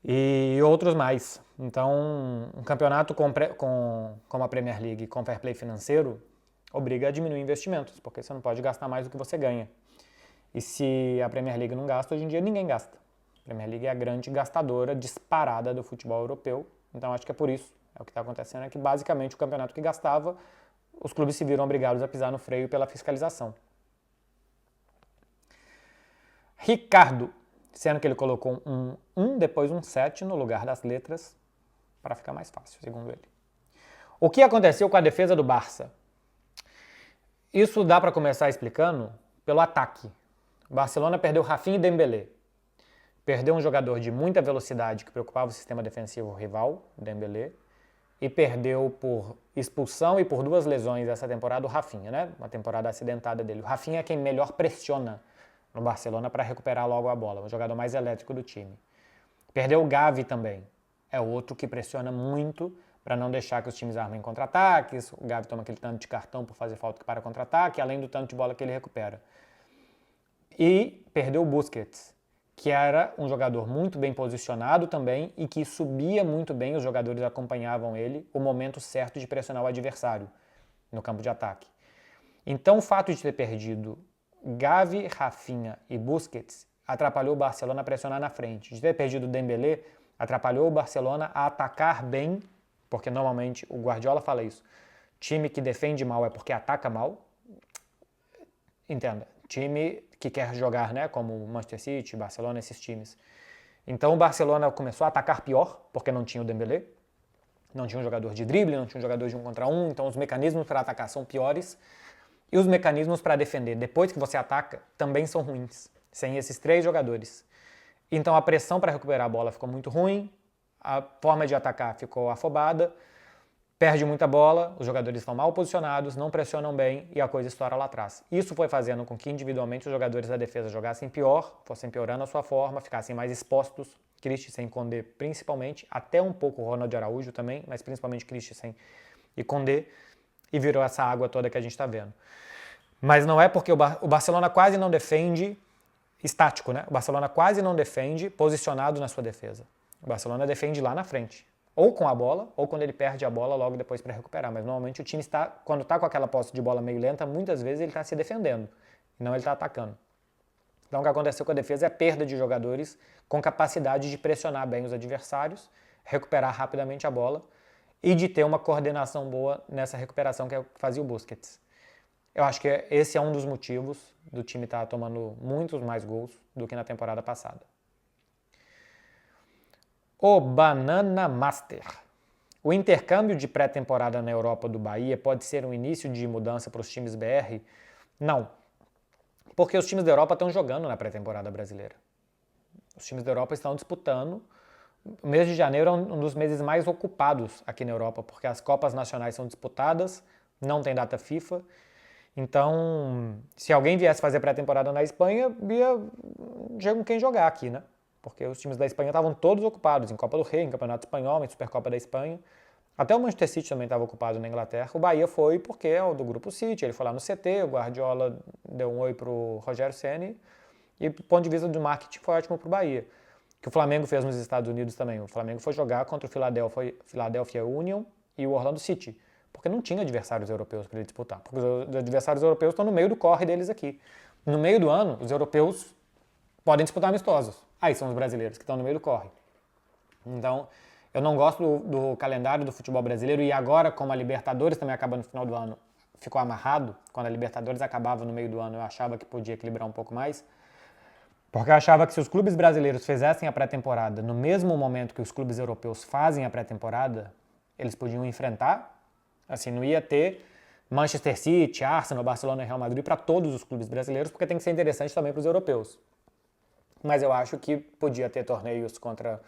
e outros mais. Então, um campeonato como a Premier League com fair play financeiro obriga a diminuir investimentos, porque você não pode gastar mais do que você ganha. E se a Premier League não gasta, hoje em dia ninguém gasta. A Premier League é a grande gastadora disparada do futebol europeu, então acho que é por isso. O que está acontecendo é que basicamente o campeonato que gastava, os clubes se viram obrigados a pisar no freio pela fiscalização. Ricardo, sendo que ele colocou um depois um 7 no lugar das letras, para ficar mais fácil, segundo ele. O que aconteceu com a defesa do Barça? Isso dá para começar explicando pelo ataque. O Barcelona perdeu Rafinha e Dembélé. Perdeu um jogador de muita velocidade que preocupava o sistema defensivo rival, Dembélé, e perdeu por expulsão e por 2 lesões essa temporada o Rafinha, né? Uma temporada acidentada dele. O Rafinha é quem melhor pressiona no Barcelona para recuperar logo a bola, o jogador mais elétrico do time. Perdeu o Gavi também. É outro que pressiona muito para não deixar que os times armem contra-ataques. O Gavi toma aquele tanto de cartão por fazer falta que para contra-ataque, além do tanto de bola que ele recupera. E perdeu o Busquets, que era um jogador muito bem posicionado também e que subia muito bem, os jogadores acompanhavam ele, o momento certo de pressionar o adversário no campo de ataque. Então o fato de ter perdido Gavi, Rafinha e Busquets atrapalhou o Barcelona a pressionar na frente. De ter perdido o Dembélé, atrapalhou o Barcelona a atacar bem, porque normalmente o Guardiola fala isso, time que defende mal é porque ataca mal. Entenda, time que quer jogar, né, como o Manchester City, Barcelona, esses times. Então o Barcelona começou a atacar pior, porque não tinha o Dembélé, não tinha um jogador de drible, não tinha um jogador de 1 contra 1, então os mecanismos para atacar são piores. E os mecanismos para defender, depois que você ataca, também são ruins, sem esses 3 jogadores. Então a pressão para recuperar a bola ficou muito ruim, a forma de atacar ficou afobada, perde muita bola, os jogadores estão mal posicionados, não pressionam bem e a coisa estoura lá atrás. Isso foi fazendo com que individualmente os jogadores da defesa jogassem pior, fossem piorando a sua forma, ficassem mais expostos, Christensen e Condé principalmente, até um pouco o Ronald Araújo também, mas principalmente Christensen e Condé, e virou essa água toda que a gente está vendo. Mas não é porque o Barcelona quase não defende estático, né? O Barcelona quase não defende posicionado na sua defesa. O Barcelona defende lá na frente. Ou com a bola, ou quando ele perde a bola logo depois para recuperar. Mas normalmente o time está, quando está com aquela posse de bola meio lenta, muitas vezes ele está se defendendo, e não ele está atacando. Então o que aconteceu com a defesa é a perda de jogadores com capacidade de pressionar bem os adversários, recuperar rapidamente a bola e de ter uma coordenação boa nessa recuperação que é o que fazia o Busquets. Eu acho que esse é um dos motivos do time estar tomando muitos mais gols do que na temporada passada. O Banana Master. O intercâmbio de pré-temporada na Europa do Bahia pode ser um início de mudança para os times BR? Não, porque os times da Europa estão jogando na pré-temporada brasileira. Os times da Europa estão disputando. O mês de janeiro é um dos meses mais ocupados aqui na Europa, porque as Copas Nacionais são disputadas, não tem data FIFA. Então, se alguém viesse fazer pré-temporada na Espanha, ia com quem jogar aqui, né? Porque os times da Espanha estavam todos ocupados em Copa do Rei, em Campeonato Espanhol, em Supercopa da Espanha. Até o Manchester City também estava ocupado na Inglaterra. O Bahia foi porque é o do Grupo City, ele foi lá no CT, o Guardiola deu um oi pro Rogério Ceni e do ponto de vista do marketing foi ótimo pro Bahia. Que o Flamengo fez nos Estados Unidos também. O Flamengo foi jogar contra o Philadelphia Union e o Orlando City, porque não tinha adversários europeus para ele disputar. Porque os adversários europeus estão no meio do corre deles aqui. No meio do ano, os europeus podem disputar amistosos. Aí são os brasileiros que estão no meio do corre. Então, eu não gosto do calendário do futebol brasileiro e agora, como a Libertadores também acaba no final do ano, ficou amarrado. Quando a Libertadores acabava no meio do ano, eu achava que podia equilibrar um pouco mais. Porque eu achava que se os clubes brasileiros fizessem a pré-temporada no mesmo momento que os clubes europeus fazem a pré-temporada, eles podiam enfrentar. Assim, não ia ter Manchester City, Arsenal, Barcelona e Real Madrid para todos os clubes brasileiros, porque tem que ser interessante também para os europeus. Mas eu acho que podia ter torneios contra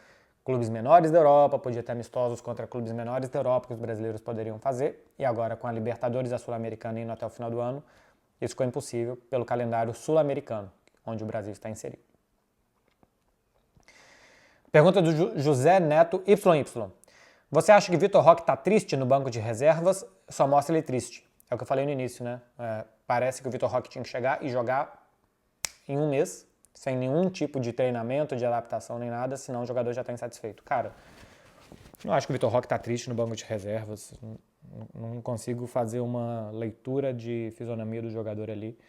clubes menores da Europa, podia ter amistosos contra clubes menores da Europa que os brasileiros poderiam fazer. E agora, com a Libertadores e a Sul-Americana indo até o final do ano, isso ficou impossível pelo calendário sul-americano, onde o Brasil está inserido. Pergunta do José Neto YY. Você acha que Vitor Roque está triste no banco de reservas? Só mostra ele triste. É o que eu falei no início, né? Parece que o Vitor Roque tinha que chegar e jogar em um mês, sem nenhum tipo de treinamento, de adaptação nem nada, senão o jogador já está insatisfeito. Cara, não acho que o Vitor Roque está triste no banco de reservas. Não consigo fazer uma leitura de fisionomia do jogador ali.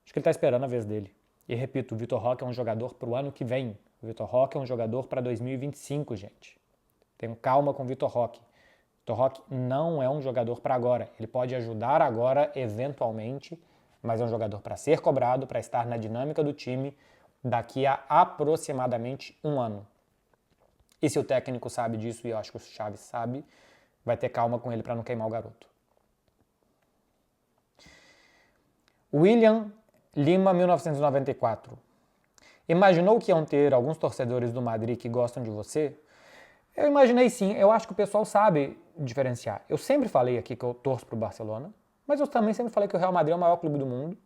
Acho que ele está esperando a vez dele. E repito, o Vitor Roque é um jogador para o ano que vem. O Vitor Roque é um jogador para 2025, gente. Tenham calma com o Vitor Roque. Vitor Roque não é um jogador para agora. Ele pode ajudar agora, eventualmente, mas é um jogador para ser cobrado, para estar na dinâmica do time daqui a aproximadamente um ano. E se o técnico sabe disso, e eu acho que o Xavi sabe, vai ter calma com ele para não queimar o garoto. William Lima, 1994. Imaginou que iam ter alguns torcedores do Madrid que gostam de você? Eu imaginei sim, eu acho que o pessoal sabe diferenciar. Eu sempre falei aqui que eu torço pro Barcelona, mas eu também sempre falei que o Real Madrid é o maior clube do mundo,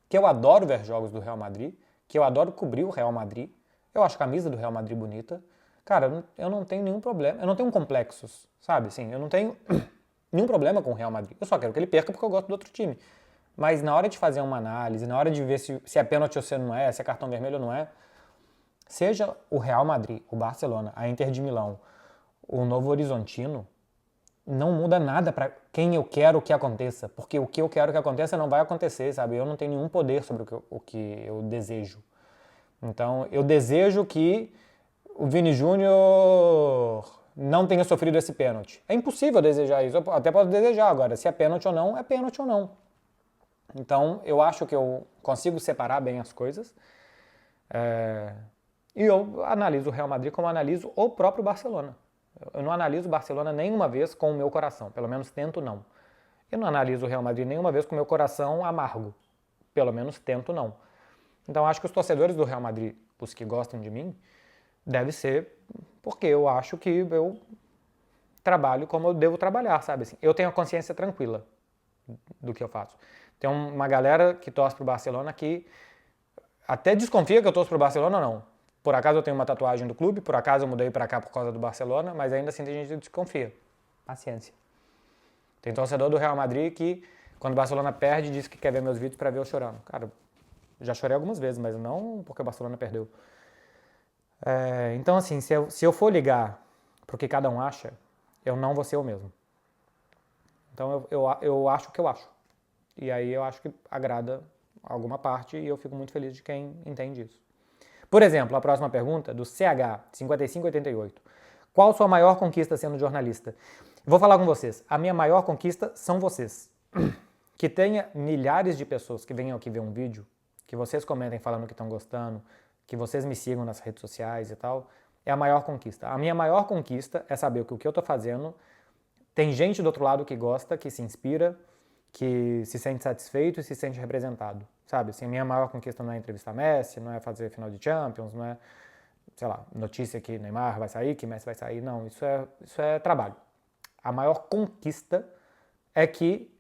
que eu adoro ver jogos do Real Madrid, que eu adoro cobrir o Real Madrid, eu acho a camisa do Real Madrid bonita. Cara, eu não tenho nenhum problema, eu não tenho complexos, sabe? Assim, eu não tenho nenhum problema com o Real Madrid. Eu só quero que ele perca porque eu gosto do outro time. Mas na hora de fazer uma análise, na hora de ver se é pênalti ou se não é, se é cartão vermelho ou não é, seja o Real Madrid, o Barcelona, a Inter de Milão, o Novo Horizontino, não muda nada para quem eu quero que aconteça, porque o que eu quero que aconteça não vai acontecer, sabe? Eu não tenho nenhum poder sobre o que eu desejo. Então, eu desejo que o Vini Júnior não tenha sofrido esse pênalti. É impossível desejar isso, eu até posso desejar agora, se é pênalti ou não, é pênalti ou não. Então, eu acho que eu consigo separar bem as coisas. E eu analiso o Real Madrid como analiso o próprio Barcelona. Eu não analiso o Barcelona nenhuma vez com o meu coração, pelo menos tento não. Eu não analiso o Real Madrid nenhuma vez com o meu coração amargo, pelo menos tento não. Então, acho que os torcedores do Real Madrid, os que gostam de mim, deve ser porque eu acho que eu trabalho como eu devo trabalhar, sabe? Assim, eu tenho a consciência tranquila do que eu faço. Tem uma galera que torce pro Barcelona que até desconfia que eu torço pro Barcelona ou não. Por acaso eu tenho uma tatuagem do clube, por acaso eu mudei pra cá por causa do Barcelona, mas ainda assim tem gente que desconfia. Paciência. Tem torcedor do Real Madrid que, quando o Barcelona perde, diz que quer ver meus vídeos pra ver eu chorando. Cara, já chorei algumas vezes, mas não porque o Barcelona perdeu. Então, assim, se eu for ligar pro que cada um acha, eu não vou ser eu mesmo. Então, eu acho o que eu acho. E aí eu acho que agrada alguma parte e eu fico muito feliz de quem entende isso. Por exemplo, a próxima pergunta, do CH5588. Qual sua maior conquista sendo jornalista? Vou falar com vocês. A minha maior conquista são vocês. Que tenha milhares de pessoas que venham aqui ver um vídeo, que vocês comentem falando que estão gostando, que vocês me sigam nas redes sociais e tal, é a maior conquista. A minha maior conquista é saber que o que eu estou fazendo tem gente do outro lado que gosta, que se inspira, que se sente satisfeito e se sente representado, sabe? Assim, a minha maior conquista não é entrevistar Messi, não é fazer final de Champions, não é, sei lá, notícia que Neymar vai sair, que Messi vai sair, não, isso é trabalho. A maior conquista é que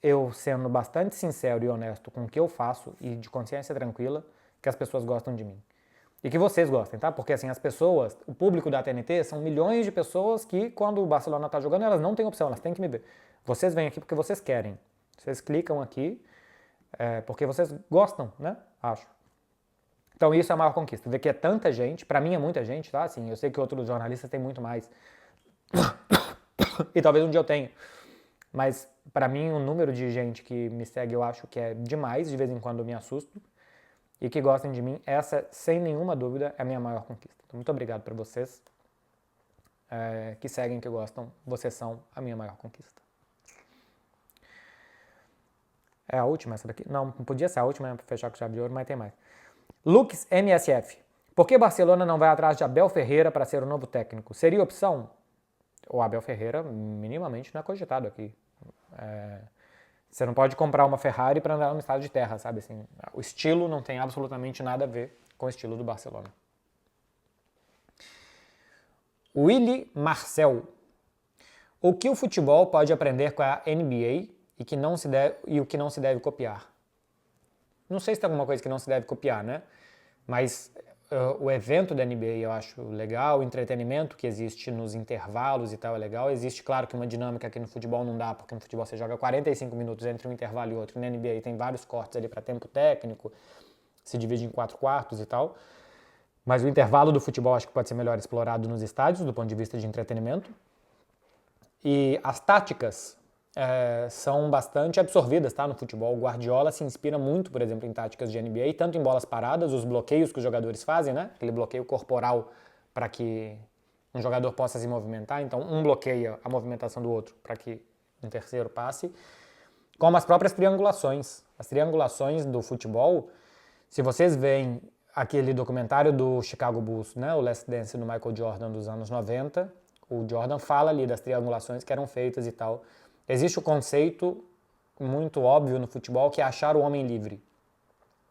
eu, sendo bastante sincero e honesto com o que eu faço e de consciência tranquila, que as pessoas gostam de mim. E que vocês gostem, tá? Porque assim, as pessoas, o público da TNT são milhões de pessoas que, quando o Barcelona tá jogando, elas não têm opção, elas têm que me ver. Vocês vêm aqui porque vocês querem. Vocês clicam aqui porque vocês gostam, né? Acho. Então isso é a maior conquista. Ver que é tanta gente, pra mim é muita gente, tá? Assim, eu sei que outros jornalistas têm muito mais. E talvez um dia eu tenha. Mas pra mim o número de gente que me segue eu acho que é demais, de vez em quando eu me assusto. E que gostem de mim, essa, sem nenhuma dúvida, é a minha maior conquista. Então, muito obrigado para vocês que seguem, que gostam. Vocês são a minha maior conquista. É a última essa daqui? Não podia ser a última, para fechar com chave de ouro, mas tem mais. Lux MSF. Por que Barcelona não vai atrás de Abel Ferreira para ser o novo técnico? Seria opção? O Abel Ferreira minimamente não é cogitado aqui. Você não pode comprar uma Ferrari para andar no estado de terra, sabe? Assim, o estilo não tem absolutamente nada a ver com o estilo do Barcelona. Willy Marcel. O que o futebol pode aprender com a NBA e o que não se deve copiar? Não sei se tem alguma coisa que não se deve copiar, né? Mas o evento da NBA eu acho legal, o entretenimento que existe nos intervalos e tal é legal. Existe, claro, que uma dinâmica que no futebol não dá, porque no futebol você joga 45 minutos entre um intervalo e outro. Na NBA tem vários cortes ali para tempo técnico, se divide em 4 quartos e tal. Mas o intervalo do futebol acho que pode ser melhor explorado nos estádios, do ponto de vista de entretenimento. E as táticas são bastante absorvidas, tá, no futebol. O Guardiola se inspira muito, por exemplo, em táticas de NBA, tanto em bolas paradas, os bloqueios que os jogadores fazem, né? Aquele bloqueio corporal para que um jogador possa se movimentar. Então, um bloqueia a movimentação do outro para que um terceiro passe. Como as próprias triangulações. As triangulações do futebol, se vocês veem aquele documentário do Chicago Bulls, né? O Last Dance do Michael Jordan dos anos 90, O Jordan fala ali das triangulações que eram feitas e tal. Existe o conceito muito óbvio no futebol que é achar o homem livre.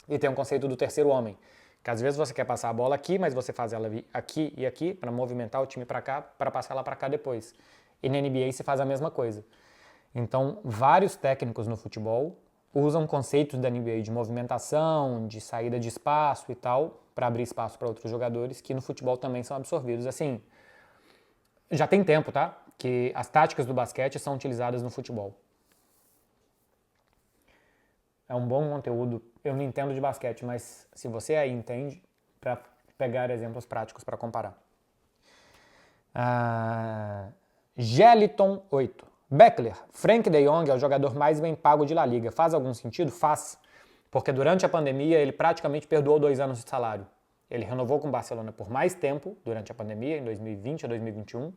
E tem um conceito do terceiro homem, que às vezes você quer passar a bola aqui, mas você faz ela aqui e aqui para movimentar o time para cá, para passar ela para cá depois. E na NBA se faz a mesma coisa. Então, vários técnicos no futebol usam conceitos da NBA de movimentação, de saída de espaço e tal, para abrir espaço para outros jogadores, que no futebol também são absorvidos. Assim, já tem tempo, tá? Que as táticas do basquete são utilizadas no futebol. É um bom conteúdo. Eu não entendo de basquete, mas se você aí entende, para pegar exemplos práticos para comparar. Geliton 8. Beckler, Frank de Jong é o jogador mais bem pago de La Liga. Faz algum sentido? Faz. Porque durante a pandemia ele praticamente perdoou 2 anos de salário. Ele renovou com o Barcelona por mais tempo durante a pandemia, em 2020 a 2021.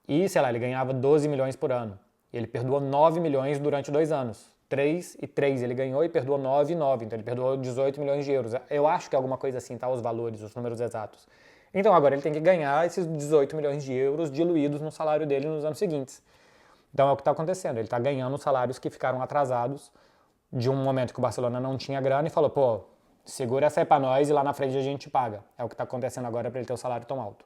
E, sei lá, ele ganhava 12 milhões por ano. Ele perdoou 9 milhões durante 2 anos. 3 e 3 ele ganhou e perdoou 9 e 9. Então ele perdoou 18 milhões de euros. Eu acho que é alguma coisa assim, tá? Os valores, os números exatos. Então agora ele tem que ganhar esses 18 milhões de euros diluídos no salário dele nos anos seguintes. Então é o que está acontecendo. Ele está ganhando os salários que ficaram atrasados de um momento que o Barcelona não tinha grana e falou, pô, segura essa aí pra nós e lá na frente a gente paga. É o que está acontecendo agora para ele ter o salário tão alto.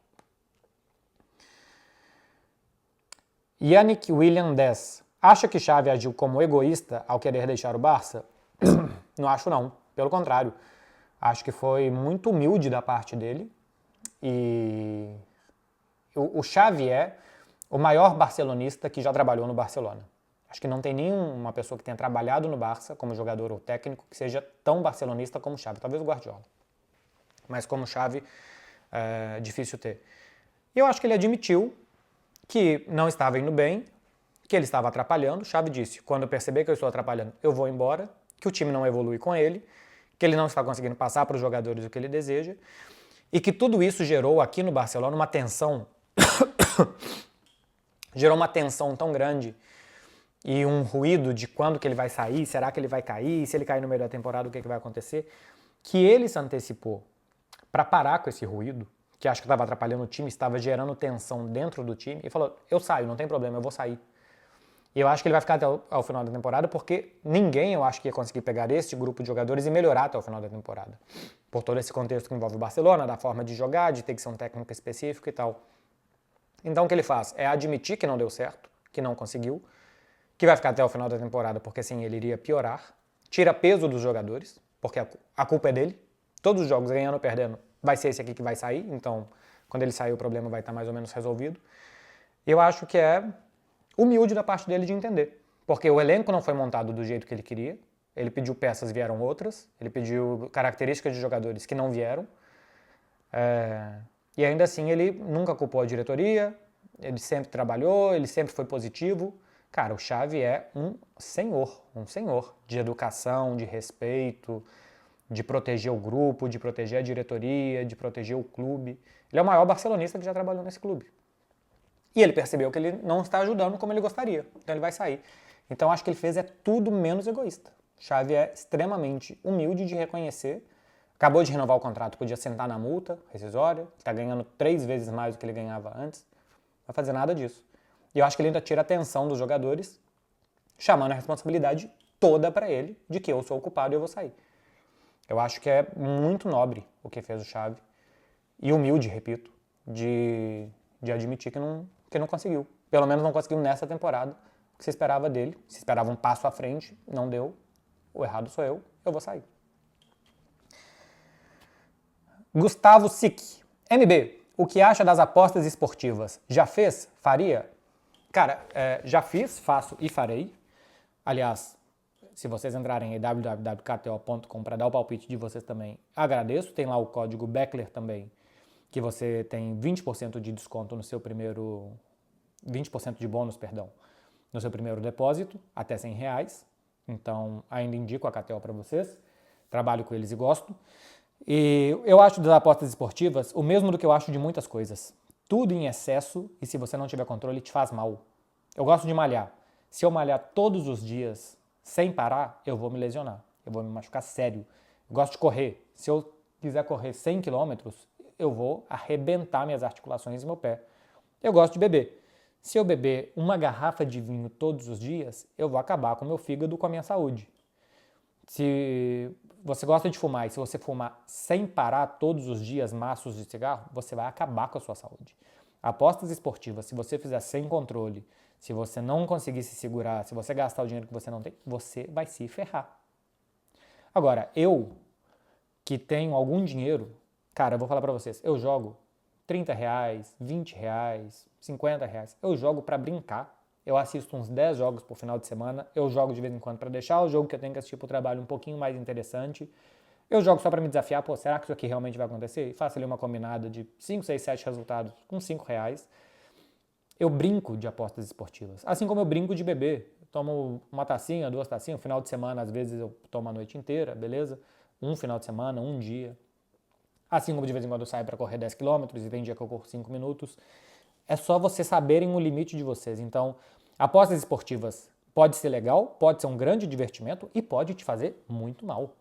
Yannick William 10. Acha que Xavi agiu como egoísta ao querer deixar o Barça? Não acho não. Pelo contrário. Acho que foi muito humilde da parte dele. E o Xavi é o maior barcelonista que já trabalhou no Barcelona. Acho que não tem nenhuma pessoa que tenha trabalhado no Barça como jogador ou técnico que seja tão barcelonista como o Xavi. Talvez o Guardiola. Mas como o Xavi, é difícil ter. E eu acho que ele admitiu que não estava indo bem, que ele estava atrapalhando. O Xavi disse, quando eu perceber que eu estou atrapalhando, eu vou embora, que o time não evolui com ele, que ele não está conseguindo passar para os jogadores o que ele deseja, e que tudo isso gerou aqui no Barcelona uma tensão, gerou uma tensão tão grande e um ruído de quando que ele vai sair, será que ele vai cair, se ele cair no meio da temporada, o que vai acontecer, que ele se antecipou para parar com esse ruído, que acho que estava atrapalhando o time, estava gerando tensão dentro do time, e falou, eu saio, não tem problema, eu vou sair. E eu acho que ele vai ficar até ao final da temporada, porque ninguém, eu acho que ia conseguir pegar este grupo de jogadores e melhorar até o final da temporada. Por todo esse contexto que envolve o Barcelona, da forma de jogar, de ter que ser um técnico específico e tal. Então o que ele faz é admitir que não deu certo, que não conseguiu, que vai ficar até o final da temporada, porque assim ele iria piorar, tira peso dos jogadores, porque a culpa é dele. Todos os jogos, ganhando ou perdendo, vai ser esse aqui que vai sair, então quando ele sair o problema vai estar mais ou menos resolvido. Eu acho que é humilde da parte dele de entender, porque o elenco não foi montado do jeito que ele queria, ele pediu peças, vieram outras, ele pediu características de jogadores que não vieram, e ainda assim ele nunca culpou a diretoria, ele sempre trabalhou, ele sempre foi positivo. Cara, o Xavi é um senhor de educação, de respeito, de proteger o grupo, de proteger a diretoria, de proteger o clube. Ele é o maior barcelonista que já trabalhou nesse clube. E ele percebeu que ele não está ajudando como ele gostaria, então ele vai sair. Então acho que ele fez tudo menos egoísta. Xavi é extremamente humilde de reconhecer, acabou de renovar o contrato, podia sentar na multa rescisória, está ganhando 3 vezes mais do que ele ganhava antes, não vai fazer nada disso. E eu acho que ele ainda tira a atenção dos jogadores, chamando a responsabilidade toda para ele, de que eu sou o culpado e eu vou sair. Eu acho que é muito nobre o que fez o Xavi, e humilde, repito, de admitir que não conseguiu. Pelo menos não conseguiu nessa temporada o que se esperava dele. Se esperava um passo à frente, não deu. O errado sou eu vou sair. Gustavo Sick. MB, o que acha das apostas esportivas? Já fez? Faria? Cara, já fiz, faço e farei. Aliás, se vocês entrarem em www.kto.com para dar o palpite de vocês também, agradeço. Tem lá o código Beckler também, que você tem 20% de desconto no seu primeiro... 20% de bônus, perdão, no seu primeiro depósito, até R$100. Então, ainda indico a KTO para vocês. Trabalho com eles e gosto. E eu acho das apostas esportivas o mesmo do que eu acho de muitas coisas. Tudo em excesso e se você não tiver controle te faz mal. Eu gosto de malhar. Se eu malhar todos os dias sem parar, eu vou me lesionar. Eu vou me machucar sério. Eu gosto de correr. Se eu quiser correr 100 km, eu vou arrebentar minhas articulações e meu pé. Eu gosto de beber. Se eu beber uma garrafa de vinho todos os dias, eu vou acabar com o meu fígado, com a minha saúde. Se você gosta de fumar e se você fumar sem parar todos os dias maços de cigarro, você vai acabar com a sua saúde. Apostas esportivas, se você fizer sem controle, se você não conseguir se segurar, se você gastar o dinheiro que você não tem, você vai se ferrar. Agora, eu que tenho algum dinheiro, cara, eu vou falar pra vocês, eu jogo R$30, R$20, R$50, eu jogo pra brincar. Eu assisto uns 10 jogos por final de semana, eu jogo de vez em quando pra deixar o jogo que eu tenho que assistir pro trabalho um pouquinho mais interessante. Eu jogo só pra me desafiar, pô, será que isso aqui realmente vai acontecer? E faço ali uma combinada de 5, 6, 7 resultados com R$5. Eu brinco de apostas esportivas, assim como eu brinco de beber. Eu tomo uma tacinha, 2 tacinhas, final de semana às vezes eu tomo a noite inteira, beleza? Um final de semana, um dia. Assim como de vez em quando eu saio para correr 10 quilômetros e tem dia que eu corro 5 minutos. É só vocês saberem o limite de vocês. Então, apostas esportivas pode ser legal, pode ser um grande divertimento e pode te fazer muito mal.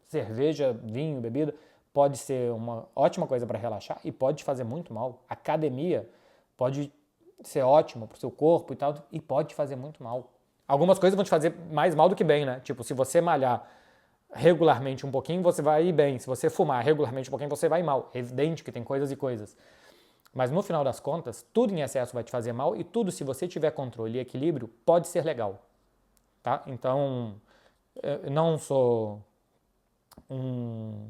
Cerveja, vinho, bebida pode ser uma ótima coisa para relaxar e pode te fazer muito mal. Academia pode ser ótimo para o seu corpo e tal e pode te fazer muito mal. Algumas coisas vão te fazer mais mal do que bem, né? Tipo, se você malhar regularmente um pouquinho, você vai ir bem. Se você fumar regularmente um pouquinho, você vai mal. É evidente que tem coisas e coisas. Mas no final das contas, tudo em excesso vai te fazer mal e tudo, se você tiver controle e equilíbrio, pode ser legal. Tá? Então, eu não sou um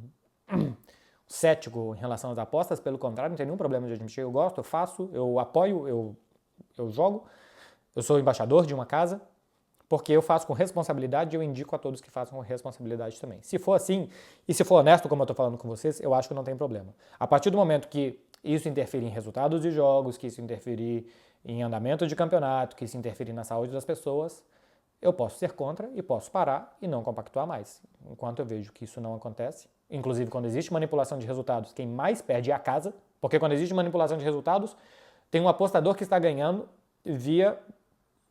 cético em relação às apostas, pelo contrário, não tem nenhum problema de admitir. Eu gosto, eu faço, eu apoio, eu jogo. Eu sou embaixador de uma casa, porque eu faço com responsabilidade e eu indico a todos que façam com responsabilidade também. Se for assim, e se for honesto, como eu estou falando com vocês, eu acho que não tem problema. A partir do momento que isso interferir em resultados de jogos, que isso interferir em andamento de campeonato, que isso interferir na saúde das pessoas, eu posso ser contra e posso parar e não compactuar mais. Enquanto eu vejo que isso não acontece, inclusive quando existe manipulação de resultados, quem mais perde é a casa, porque quando existe manipulação de resultados, tem um apostador que está ganhando via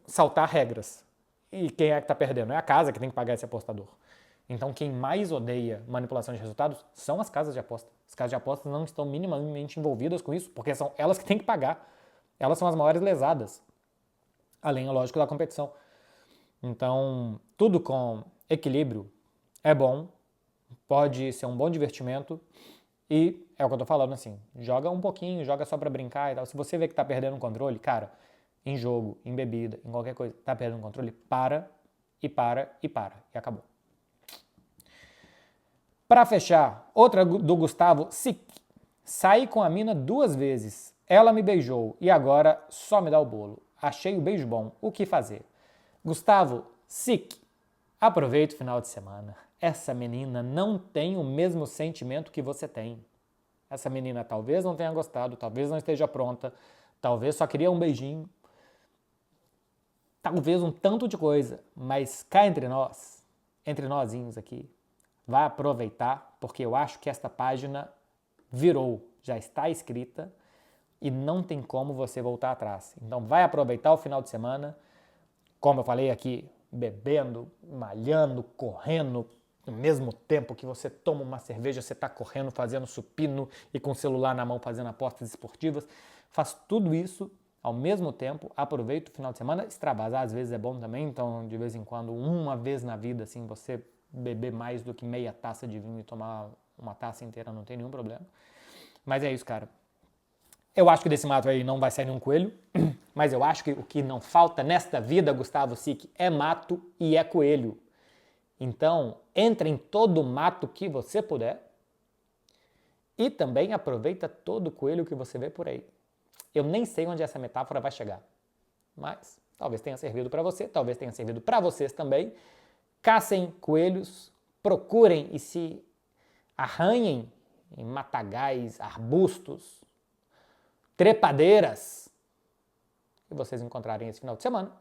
saltar regras. E quem é que está perdendo? É a casa que tem que pagar esse apostador. Então, quem mais odeia manipulação de resultados são as casas de aposta. As casas de apostas não estão minimamente envolvidas com isso, porque são elas que têm que pagar. Elas são as maiores lesadas. Além, é lógico, da competição. Então, tudo com equilíbrio é bom, pode ser um bom divertimento e é o que eu tô falando assim, joga um pouquinho, joga só pra brincar e tal. Se você vê que tá perdendo o controle, cara, em jogo, em bebida, em qualquer coisa, tá perdendo o controle, para e acabou. Pra fechar, outra do Gustavo Sick. Saí com a mina 2 vezes, ela me beijou e agora só me dá o bolo. Achei o beijo bom, o que fazer? Gustavo Sick, aproveita o final de semana. Essa menina não tem o mesmo sentimento que você tem. Essa menina talvez não tenha gostado, talvez não esteja pronta, talvez só queria um beijinho, talvez um tanto de coisa, mas cá entre nozinhos aqui, vai aproveitar, porque eu acho que esta página virou, já está escrita e não tem como você voltar atrás. Então vai aproveitar o final de semana, como eu falei aqui, bebendo, malhando, correndo, no mesmo tempo que você toma uma cerveja, você está correndo, fazendo supino e com o celular na mão fazendo apostas esportivas. Faz tudo isso ao mesmo tempo, aproveita o final de semana. Extravasar às vezes é bom também, então de vez em quando, uma vez na vida, assim, você beber mais do que meia taça de vinho e tomar uma taça inteira não tem nenhum problema. Mas é isso, cara. Eu acho que desse mato aí não vai sair nenhum coelho, mas eu acho que o que não falta nesta vida, Gustavo Sick, é mato e é coelho. Então, entre em todo o mato que você puder e também aproveita todo o coelho que você vê por aí. Eu nem sei onde essa metáfora vai chegar, mas talvez tenha servido para você, talvez tenha servido para vocês também. Caçem coelhos, procurem e se arranhem em matagais, arbustos, trepadeiras que vocês encontrarem esse final de semana.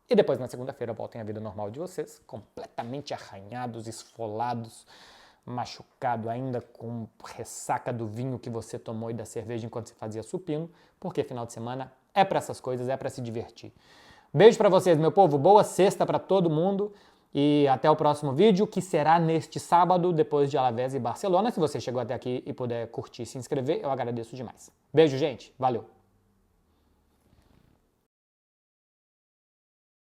E depois, na segunda-feira, voltem à vida normal de vocês, completamente arranhados, esfolados, machucado ainda com ressaca do vinho que você tomou e da cerveja enquanto você fazia supino, porque final de semana é para essas coisas, é para se divertir. Beijo para vocês, meu povo, boa sexta para todo mundo e até o próximo vídeo, que será neste sábado, depois de Alavés e Barcelona. Se você chegou até aqui e puder curtir e se inscrever, eu agradeço demais. Beijo, gente, valeu!